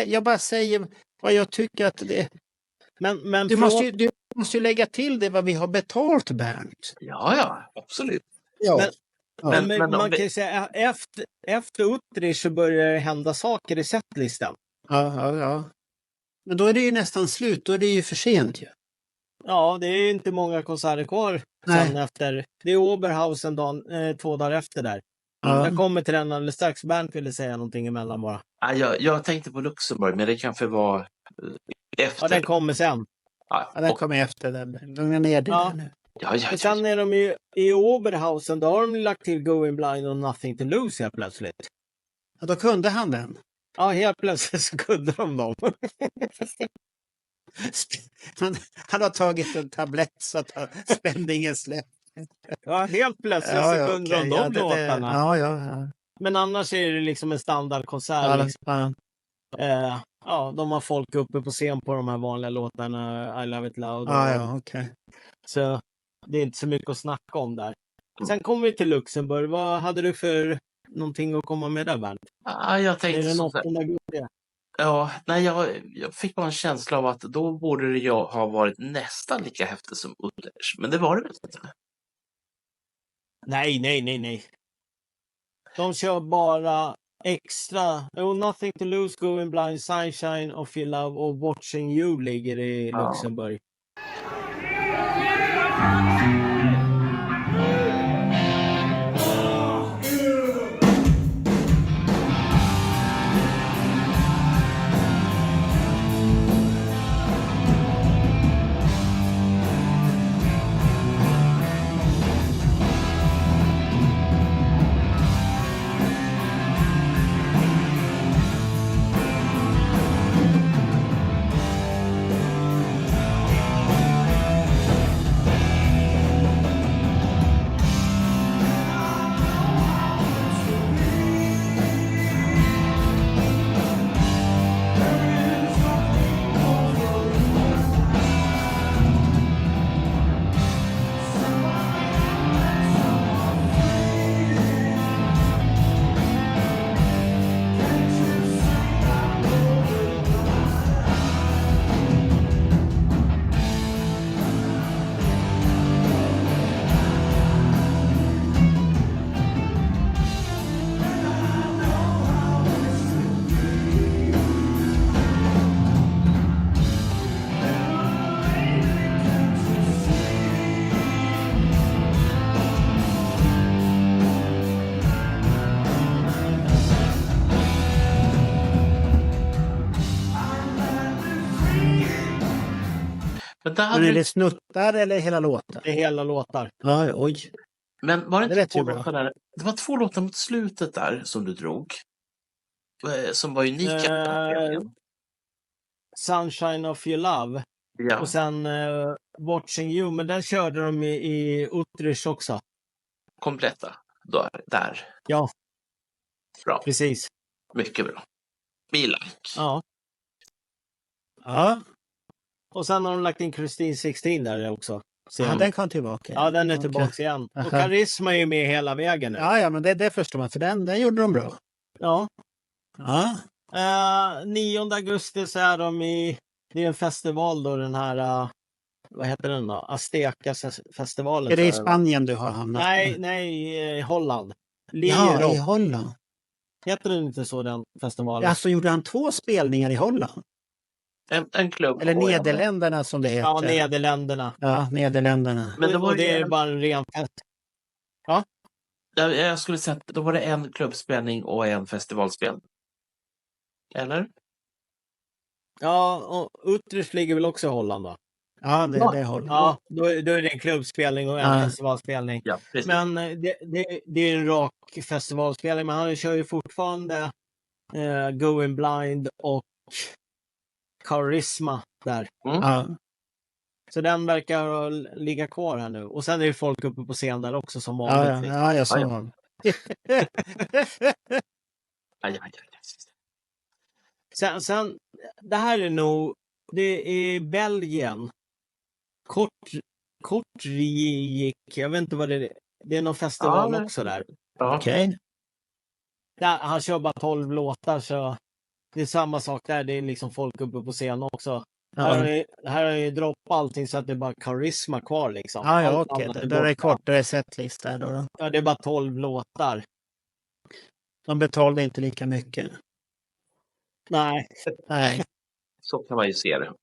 Jag bara säger vad jag tycker att det är. Men du måste ju lägga till det vad vi har betalt, Bernt. Ja, absolut. Ja. Men man kan ju säga efter Utrecht så börjar det hända saker i setlistan. Ja. Men då är det ju nästan slut. Då är det ju för sent ju. Ja, det är inte många konserter kvar sen efter. Det är Oberhausen 2 dagar efter där. Jag kommer till den alldeles strax. Bernt ville säga någonting emellan bara. Jag tänkte på Luxemburg, men det kanske var efter. Ja, den kommer sen. Ja, den kommer efter den. Lugna ner det där nu. Och sen är de ju i Oberhausen, då har de lagt till Going Blind och Nothing to Lose helt plötsligt. Ja, då kunde han den. Ja, helt plötsligt så kunde de dem. Han har tagit en tablett så att spänningen släpper. Ja, helt plötsligt så kunde de låtarna. Ja. Men annars är det liksom en standardkonsert. De har folk uppe på scen på de här vanliga låtarna. I Love It Loud. Okej. Så det är inte så mycket att snacka om där. Sen kommer vi till Luxemburg. Vad hade du för någonting att komma med där, Bernt? Jag tänkte är det något augusti? Jag fick bara en känsla av att då borde det ha varit nästan lika häftigt som Utrecht. Men det var det väl inte? Nej. De kör bara extra. Nothing to Lose, Going Blind, Sunshine of Your Love och Watching You ligger i Luxemburg. Men, där Men är det snuttar eller hela låtar? Det är hela låtar. Ja, oj. Men var det Det inte lät ju 2 bra. låtar där? Det var 2 låtar mot slutet där som du drog. Som var unika. Sunshine of your love. Ja, Och sen Watching you. Men den körde de i Utrecht också. kompletta. Där. Ja, Bra. precis. Mycket bra. Milank. Ja. Ja, Och sen har de lagt in Christine 16 där också. ja den kom tillbaka. Ja, den är Okej. tillbaka igen. Aha. Och Karisma är ju med hela vägen nu. Ja, men det förstår man, för den gjorde de bra. Ja. Ja, 9 augusti så är de i... Det är en festival då, den här... vad heter den då? Azteca-festivalen. är det i tror jag. Spanien du har hamnat? Nej, i Holland. Ja, Lero. i Holland. Heter den inte så, den festivalen? Alltså gjorde han 2 spelningar i Holland? En klubb. Eller och en- Nederländerna som det heter. Ja, Nederländerna. Ja, Nederländerna. Men Och det är bara en ren fest. Jag skulle säga att då var det en klubbspelning och en festivalspelning. Eller? Ja, och Utrecht ligger väl också i Holland då? Ja, det är Holland. Ja, då är det en klubbspelning och en Ja. festivalspelning. Ja, precis. Men det är en rak festivalspelning, men han kör ju fortfarande Going Blind och Charisma där. Ja. Så den verkar ligga kvar här nu. Och sen är det folk uppe på scen där också som Ja, vanligt. ja, jag sa honom. Aj. Sen, det här är nog, det är Belgien. Kortrijk, jag vet inte vad det är. Det är någon festival Ja, också där. Ja. Okej. Där. Han kör bara 12 låtar, så det är samma sak där. Det är liksom folk uppe på scen också. Här har jag ju droppat allting så att det är bara Charisma kvar liksom. Ja, Allt okej. annat Då är det borta. kortare setlista då. Ja, det är bara 12 låtar. De betalade inte lika mycket. Nej. Nej. Så kan man ju se det.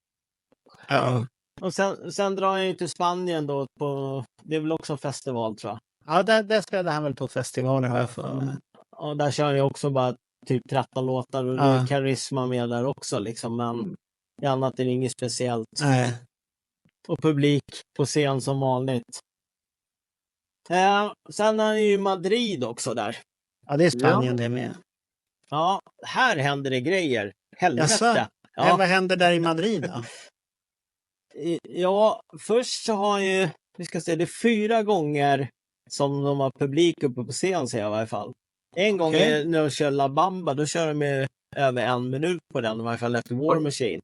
Ja. Och sen drar jag ju till Spanien då på, det är väl också en festival tror jag. Ja, där spelade han väl på festivaler har jag för mig. Och där kör jag också bara typ 13 låtar och det är Charisma med där också liksom. Men i annat är det inget speciellt. Nej. Och publik på scen som vanligt. Sen är ju Madrid också där. Ja, det är Spanien det med. Ja, här händer det grejer. Helvete. Jaså? Ja. Vad händer där i Madrid då? Ja, först så har ju, vi ska se, det är 4 gånger som de har publik uppe på scen, ser jag i varje fall. En gång är när de kör La Bamba, då kör de med över 1 minut på den, i varje fall efter War Machine.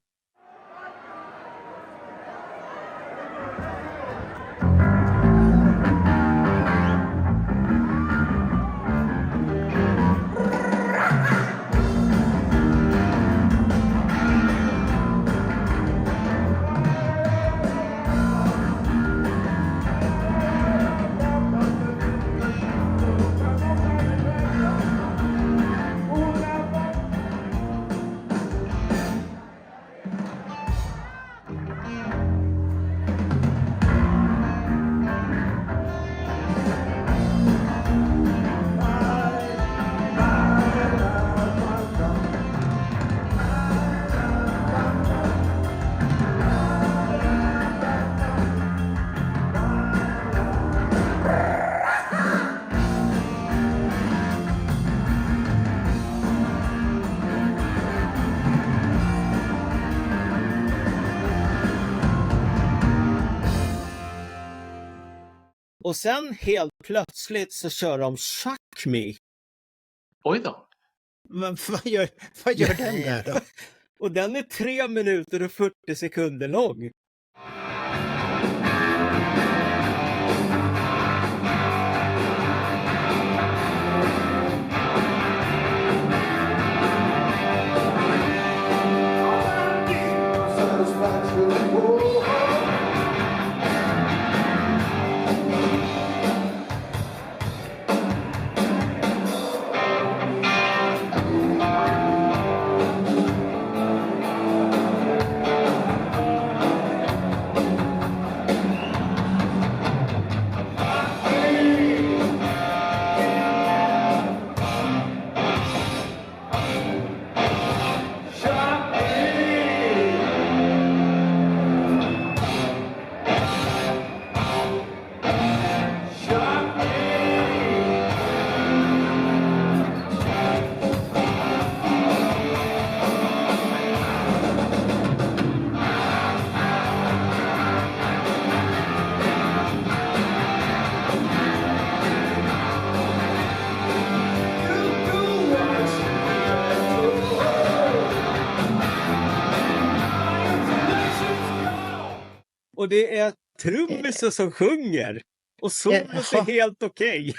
Och sen helt plötsligt så kör de Chuck Me. Oj då. Men vad gör den där då? Och den är 3 minuter och 40 sekunder lång. Och det är trummisen som sjunger. Och solot är helt okej.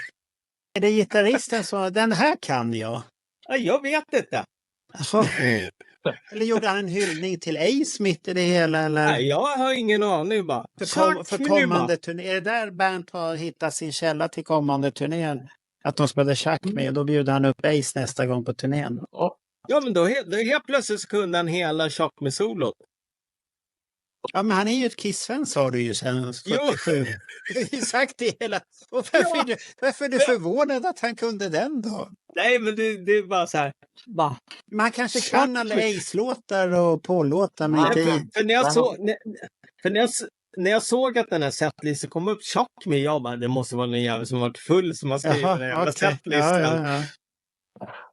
Är det gitarristen som den här kan jag? Ja, jag vet inte. Alltså, eller gjorde han en hyllning till Ace mitt i det hela? Eller? Nej, jag har ingen aning bara. För kommande turné. Är det där Bernt har hittat sin källa till kommande turnén? Att de spelade schack med och då bjuder han upp Ace nästa gång på turnén. Ja, men då helt plötsligt så kunde han hela Chock med solot. Ja, men han är ju ett Kiss-fan sa du ju sen 47. Du har ju sagt det hela. Och varför är du förvånad att han kunde den då? Nej, men det är bara så här. Bara. Man kanske kan alla Ace-låtar och Paul-låtar. När jag såg att den här setlistan kom upp, Chock med, jag bara, det måste vara en jävel som varit full som har skrivit den jävla setlistan. Ja.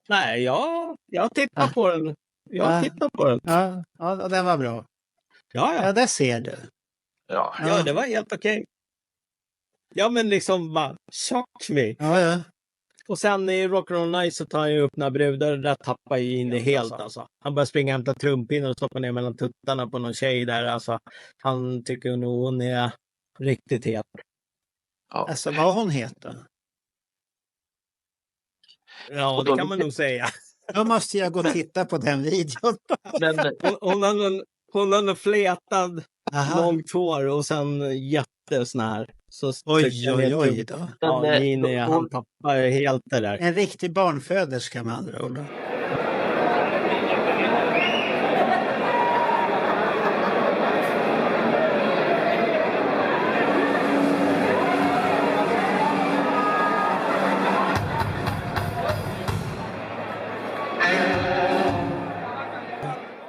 Nej, jag tittar på den. Jag tittar på den. Ja, och den var bra. Ja, där ser du. Ja, det var helt okej. Ja, men liksom bara, Chock med. Ja. Och sen i Rock'n'Roll Night så tar han ju upp några brudar och där tappar ju in det helt alltså. Han börjar springa och hämta trumpinnar och stoppa ner mellan tuttarna på någon tjej där alltså. Han tycker nog hon är riktigt het. Ja. Alltså vad hon heter? Ja, det kan man nog säga. Då måste jag gå och titta på den videon. Hon har en flätad långt hår och sen jättesnär. Så oj då. Ja, Gini, han tappar helt det där. En riktig barnföderska med andra ord.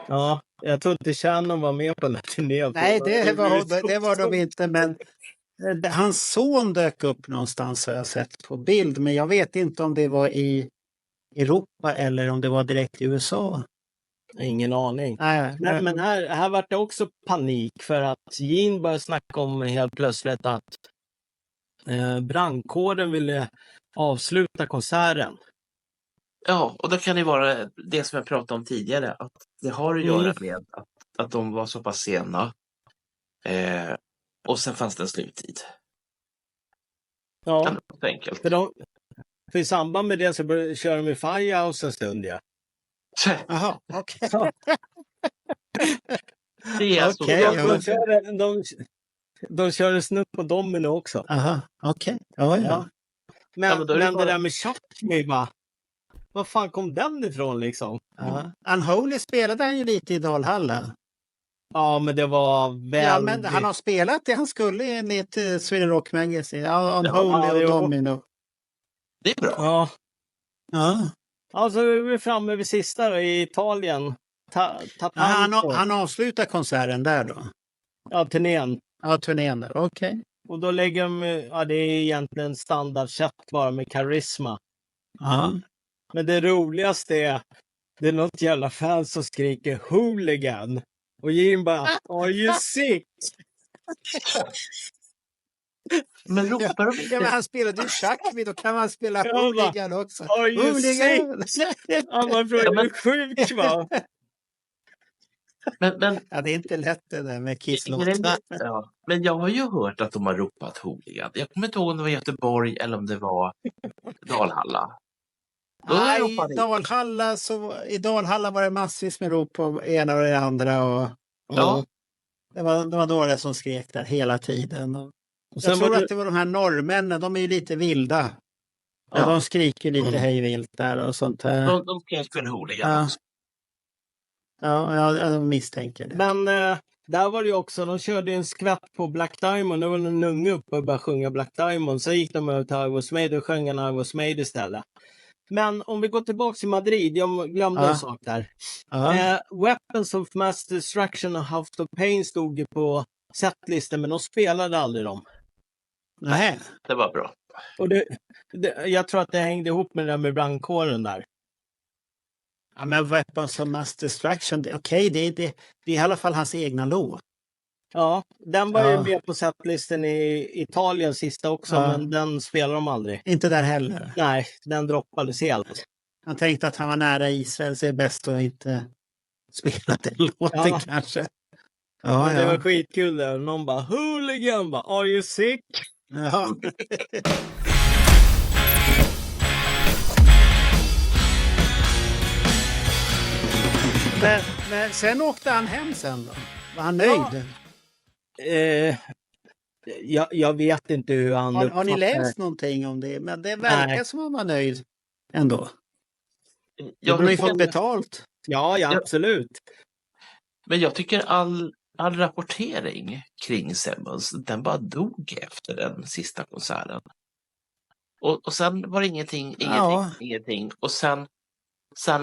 Ja, jag tror inte Shannon var med på den här turnén. Nej, det var de inte, men hans son dök upp någonstans har jag sett på bild, men jag vet inte om det var i Europa eller om det var direkt i USA. Ingen aning. Nej. Men här var det också panik för att Gene började snacka om helt plötsligt att brandkåren ville avsluta konserten. Ja, och då kan det vara det som jag pratade om tidigare, att det har att göra med att de var så pass sena. Och sen fanns det en sluttid. Ja, det är enkelt. För i samband med det så kör de i Firehouse en stund, ja. Jaha, okej. Det är de kör en snutt på Domino också. Aha, okej. Ja. Men det där med Chock med bara, var fan kom den ifrån liksom? Unholy spelade han ju lite i Dalhalla. Ja, men det var väldigt... Ja, men han har spelat det han skulle enligt Sweden Rock Magazine. Unholy och Domino. Det är bra. Ja. Alltså vi är framme vid sista då, i Italien. Han avslutar konserten där då? Ja, turnén. Ja, turnén där, okej. Och då lägger de, det är egentligen standardsätt bara med karisma. Ja. Men det roligaste är, det är något jävla fan som skriker hooligan. Och Jim bara, are you sick? Men ropar de inte? Ja, men han spelade ju schack, då kan man spela hooligan också. Are you sick? Han var från sjuk va? Men, ja, det är inte lätt det där med kisslåtar. Ja, men jag har ju hört att de har ropat hooligan. Jag kommer inte ihåg om det var Göteborg eller om det var Dalhalla. I Dalhalla var det massvis med rop på ena och det andra. Och det var några som skrek där hela tiden. Och jag tror att det var de här norrmännen, de är ju lite vilda. Och de skriker lite hejvilt där och sånt här. De skrek för hooligan. Ja, jag misstänker det. Men där var det ju också, de körde en skvätt på Black Diamond. Det var en unge uppe och började sjunga Black Diamond. Så gick de över till I Was Made och sjöng I Was Made istället. Men om vi går tillbaka till Madrid, jag glömde en sak där. Weapons of Mass Destruction och House of Pain stod ju på setlisten, men de spelade aldrig dem. Nej. Det var bra. Och jag tror att det hängde ihop med det där med brandkåren där. Ja, men Weapons of Mass Destruction, okej, det är i alla fall hans egna låt. Ja, den var ju med på setlisten i Italien sista också, men den spelar de aldrig. Inte där heller? Nej, den droppades helt. Han tänkte att han var nära Israel, så är det bäst att inte spela den låten kanske. Ja, Det var skitkul där. Någon bara, hooligan, bara, are you sick? Ja. Men sen åkte han hem sen då? Var han nöjd? Jag vet inte hur han Har ni läst någonting om det? Men det verkar som att han var nöjd ändå. De har ju fått betalt. Ja, absolut. Men jag tycker all rapportering kring Simmons, den bara dog efter den sista konserten. Och sen var det ingenting. Och sen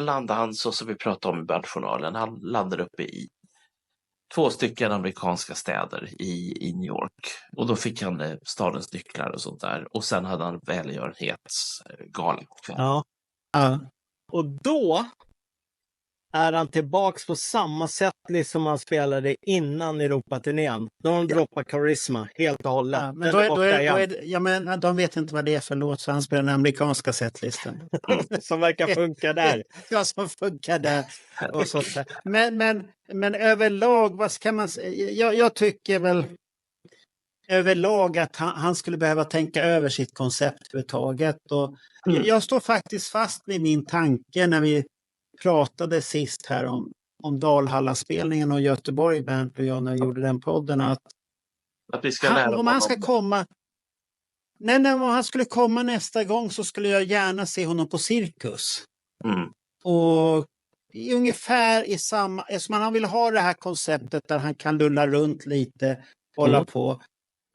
landade han så som vi pratade om i bandjournalen. Han landade uppe i 2 stycken amerikanska städer i New York. Och då fick han stadens nycklar och sånt där. Och sen hade han välgörenhetsgala på kvällen. Ja. Och då är han tillbaks på samma sätt som han spelade innan Europaturnén. Då har han droppat Charisma helt och hållet. Ja, men de vet inte vad det är för låt, så han spelar den amerikanska setlistan. Som verkar funka där. Ja, som funkar där. Och sånt där. Men överlag, vad ska man säga? Jag tycker väl överlag att han skulle behöva tänka över sitt koncept överhuvudtaget. Och jag står faktiskt fast vid min tanke när vi pratade sist här om Dalhalla-spelningen och Göteborg, Bernt och jag, när jag gjorde den podden, att vi ska lära om han ska komma om han skulle komma nästa gång så skulle jag gärna se honom på Cirkus. Och ungefär i samma, eftersom han vill ha det här konceptet där han kan lulla runt lite, hålla på,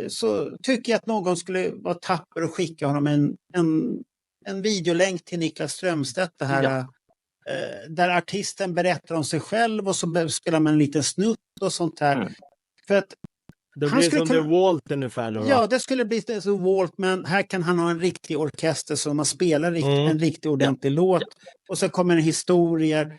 så tycker jag att någon skulle vara tapper och skicka honom en videolänk till Niklas Strömstedt, det här där artisten berättar om sig själv och så spelar man en liten snutt och sånt här. För att det blir som The Walt ungefär då. Ja, det skulle bli som Walt, men här kan han ha en riktig orkester som man spelar en riktig ordentlig låt. Och så kommer en historia.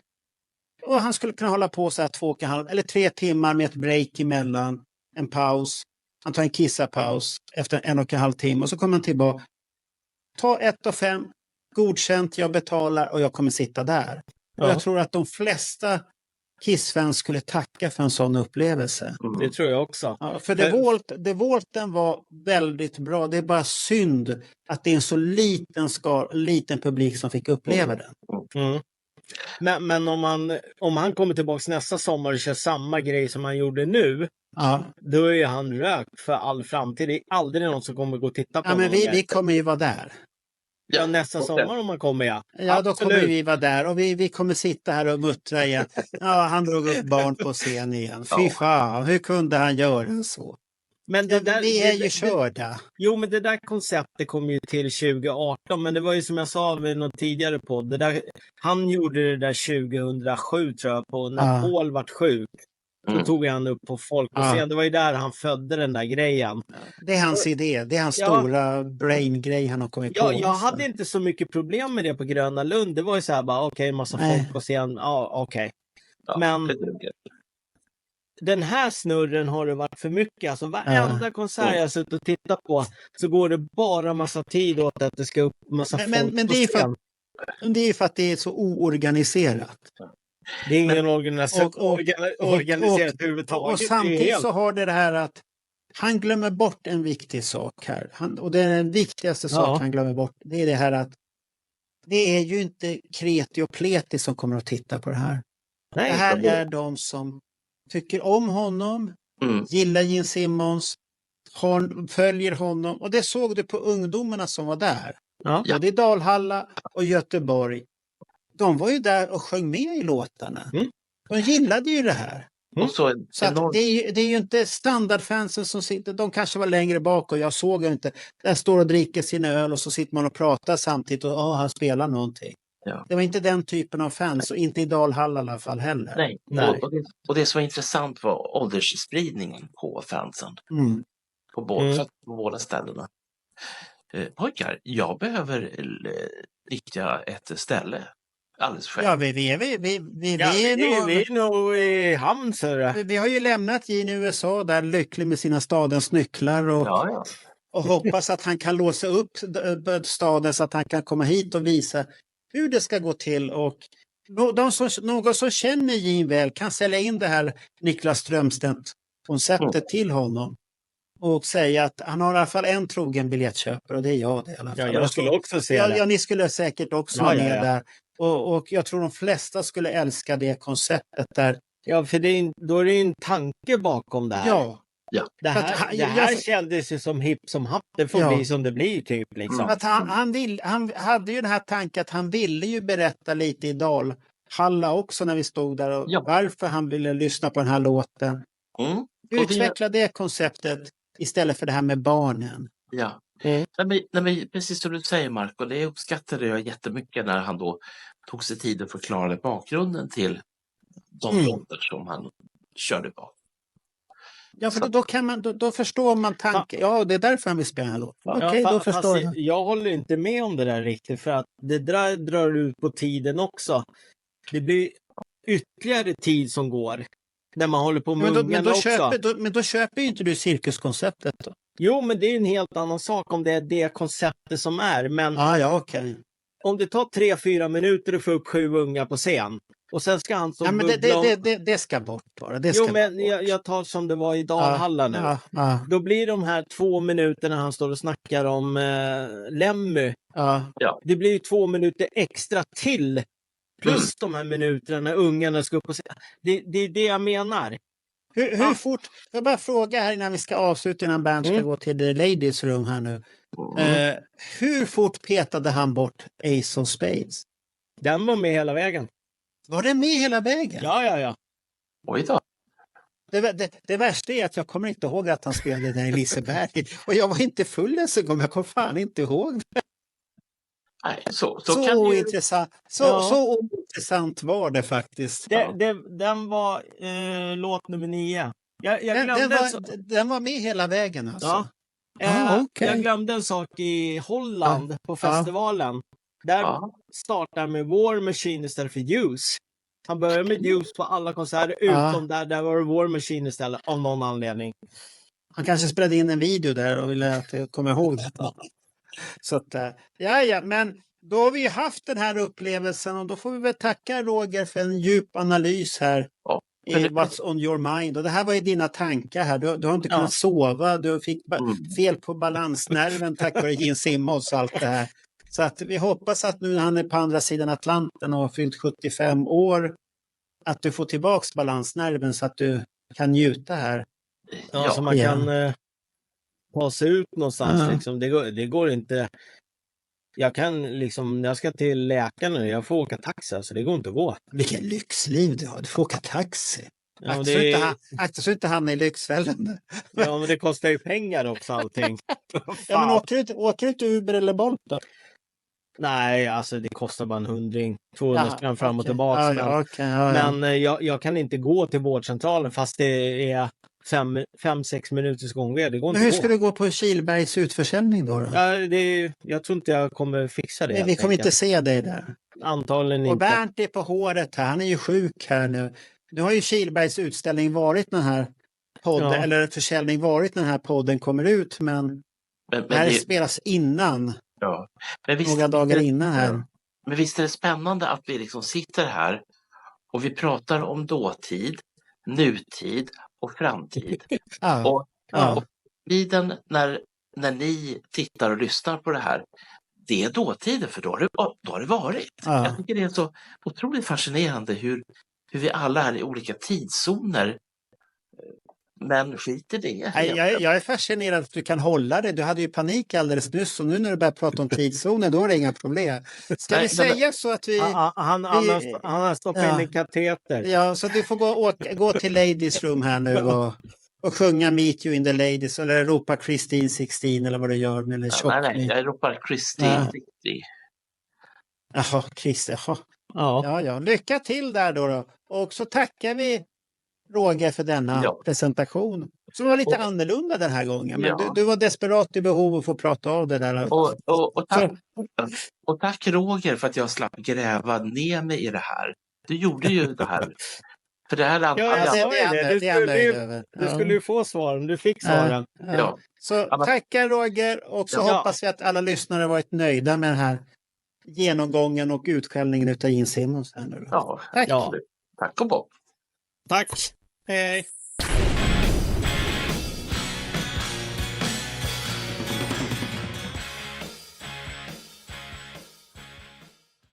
Och han skulle kunna hålla på så här 2,5 eller 3 timmar med ett break emellan. En paus. Han tar en kissa-paus efter 1,5 timme och så kommer han tillbaka. Ta 1,5. Godkänt, jag betalar och jag kommer sitta där. Och jag tror att de flesta Kiss-fans skulle tacka för en sån upplevelse. Det tror jag också. Ja, för The Walten var väldigt bra. Det är bara synd att det är en så liten publik som fick uppleva den. Men om han kommer tillbaka nästa sommar och kör samma grej som han gjorde nu, då är han rökt för all framtid. Det är aldrig någon som kommer gå och titta på honom. Men vi kommer ju vara där. Ja, nästa sommar om man kommer, Ja, då kommer vi vara där och vi kommer sitta här och muttra igen. Ja, han drog upp barn på scen igen. Fy fan, hur kunde han göra så? Men vi är ju körda. Jo, men det där konceptet kom ju till 2018, men det var ju som jag sa vid någon tidigare podd. Han gjorde det där 2007 tror jag, på när Paul vart sjuk. Då tog han upp på folk och scen. Det var ju där han födde den där grejen. Det är hans idé. Det är hans stora brain-grej han har kommit på. Jag hade inte så mycket problem med det på Gröna Lund. Det var ju så här bara, okej, massa folk på scen. Ja, okej. Men den här snurren har det varit för mycket. Alltså varenda konsert jag suttit och tittat på så går det bara massa tid åt att det ska upp massa folk men det på scen. Det är för att det är så oorganiserat. Det är ingen organiserat överhuvudtaget. Och samtidigt så har det här att han glömmer bort en viktig sak här. Och det är den viktigaste sak han glömmer bort. Det är det här att det är ju inte kreti och pleti som kommer att titta på det här. Nej, det här är de som tycker om honom, gillar Gene Simmons, följer honom. Och det såg du på ungdomarna som var där. Både i Dalhalla och Göteborg. De var ju där och sjöng med i låtarna. De gillade ju det här. Så att det är ju inte standardfansen som sitter, de kanske var längre bak och jag såg inte. Där står och dricker sina öl och så sitter man och pratar samtidigt och han spelar någonting. Ja. Det var inte den typen av fans och inte i Dalhalla i alla fall heller. Nej. Och det som var intressant var åldersspridningen på fansen. På båda ställena. Pojkar, jag behöver rikta ett ställe. Alldeles själv. Ja, vi är nog i hamn, så vi har ju lämnat Gene i USA där lycklig med sina stadens nycklar och hoppas att han kan låsa upp staden så att han kan komma hit och visa hur det ska gå till. Och Någon som känner Gene väl kan sälja in det här Niklas Strömstedt-konceptet till honom. Och säga att han har i alla fall en trogen biljettköpare och det är jag det i alla fall. Ja, jag skulle också se det. Ja, ni skulle säkert också vara med där. Och jag tror de flesta skulle älska det konceptet där. Ja, för då är det en tanke bakom det här. Ja. Det här kändes ju som hipp som happ. Det får bli som det blir typ. Liksom. Att han hade ju den här tanken att han ville ju berätta lite i Dalhalla också när vi stod där. Och varför han ville lyssna på den här låten. Utveckla det konceptet istället för det här med barnen. Ja, precis som du säger Marco, det uppskattade jag jättemycket när han då tog sig tid att förklara bakgrunden till de låtar som han körde på. Ja, för då förstår man tanken. Ja, det är därför han vill spela den här låten. Okej, då förstår jag. Jag håller inte med om det där riktigt, för att det drar ut på tiden också. Det blir ytterligare tid som går. När man håller på med men då köper ju inte du cirkuskonceptet då? Jo, men det är en helt annan sak om det är det konceptet som är. Men okej. Om det tar 3-4 minuter att få upp 7 unga på scen. Och sen ska han som det ska bort bara. Jag tar som det var i Dalhalla nu. Då blir de här 2 minuterna han står och snackar om Lemmy. Det blir 2 minuter extra till. Plus de här minuterna när ungarna ska upp och se. Det är det jag menar. Hur fort, jag bara fråga här innan vi ska avsluta, innan Bernt ska gå till the ladies room här nu. Hur fort petade han bort Ace of Spades? Den var med hela vägen. Var den med hela vägen? Ja. Oj då. Det värsta är att jag kommer inte ihåg att han spelade den i Liseberg. Och jag var inte full ens en gång, jag kommer fan inte ihåg det. Nej, så intressant. Så intressant var det faktiskt. Den var låt nummer 9. Den var med hela vägen alltså. Okay. Jag glömde en sak i Holland på festivalen. Där startar med War Machine istället för Use. Han börjar med Use på alla konserter utom där var det War Machine istället av någon anledning. Han kanske spelade in en video där och ville att jag kommer ihåg det. Så att, men då har vi haft den här upplevelsen och då får vi väl tacka Roger för en djup analys här i What's on your mind. Och det här var ju dina tankar här. Du har inte kunnat sova, du fick fel på balansnerven tack vare Gene Simmons och allt det här. Så att vi hoppas att nu när han är på andra sidan Atlanten och har fyllt 75 år att du får tillbaks balansnerven så att du kan njuta här. Ja, så man kan ta sig ut någonstans. Liksom. Det går inte. Jag kan när jag ska till läkaren och jag får åka taxi, så det går inte att gå. Vilken lyxliv du har, du får åka taxi. Ja, så inte han är i Lyxfällan. Ja, men det kostar ju pengar också allting. Men åker du inte Uber eller Bolt då? Nej, alltså det kostar bara 200 spänn fram och tillbaka. Men jag kan inte gå till vårdcentralen fast det är 5-6 minuters gångväg. Det går inte. Men hur ska du gå på Kilbergs utförsäljning då? Jag tror inte jag kommer fixa det. Nej, vi kommer inte se dig där. Antagligen inte. Och Bernt är på håret här. Han är ju sjuk här nu. Nu har ju Kilbergs utställning varit den här podden, eller försäljning varit när den här podden kommer ut, men det här spelas innan. Ja. Men några dagar innan här. Men visst är det spännande att vi sitter här och vi pratar om dåtid, nutid och framtid. Och tiden när ni tittar och lyssnar på det här, det är dåtiden, för då har det varit. Jag tycker det är så otroligt fascinerande hur vi alla är i olika tidszoner. Men skit i det. Jag är fascinerad att du kan hålla det. Du hade ju panik alldeles nyss och nu när du börjar prata om tidszoner då är det inga problem. Ska vi säga så att vi... Han har stoppat in en kateter. Ja, så att vi får gå till ladies room här nu och sjunga Meet You in the Ladies eller ropa Christine 16 eller vad du gör. Eller nej, jag ropar Christine 60. Jaha, Christine. Ja. Lycka till där då. Och så tackar vi Roger för denna presentation. Som var lite annorlunda den här gången. Men du var desperat i behov av att få prata av det där. Och tack Roger för att jag slapp gräva ner mig i det här. Du gjorde ju det här. För det här du skulle ju få svaren. Du fick svaren. Så tackar Roger och så hoppas vi att alla lyssnare varit nöjda med den här genomgången och utskällningen utav Gene Simmons här nu. Ja, Tack. absolut. Tack och bock. Tack. Hej.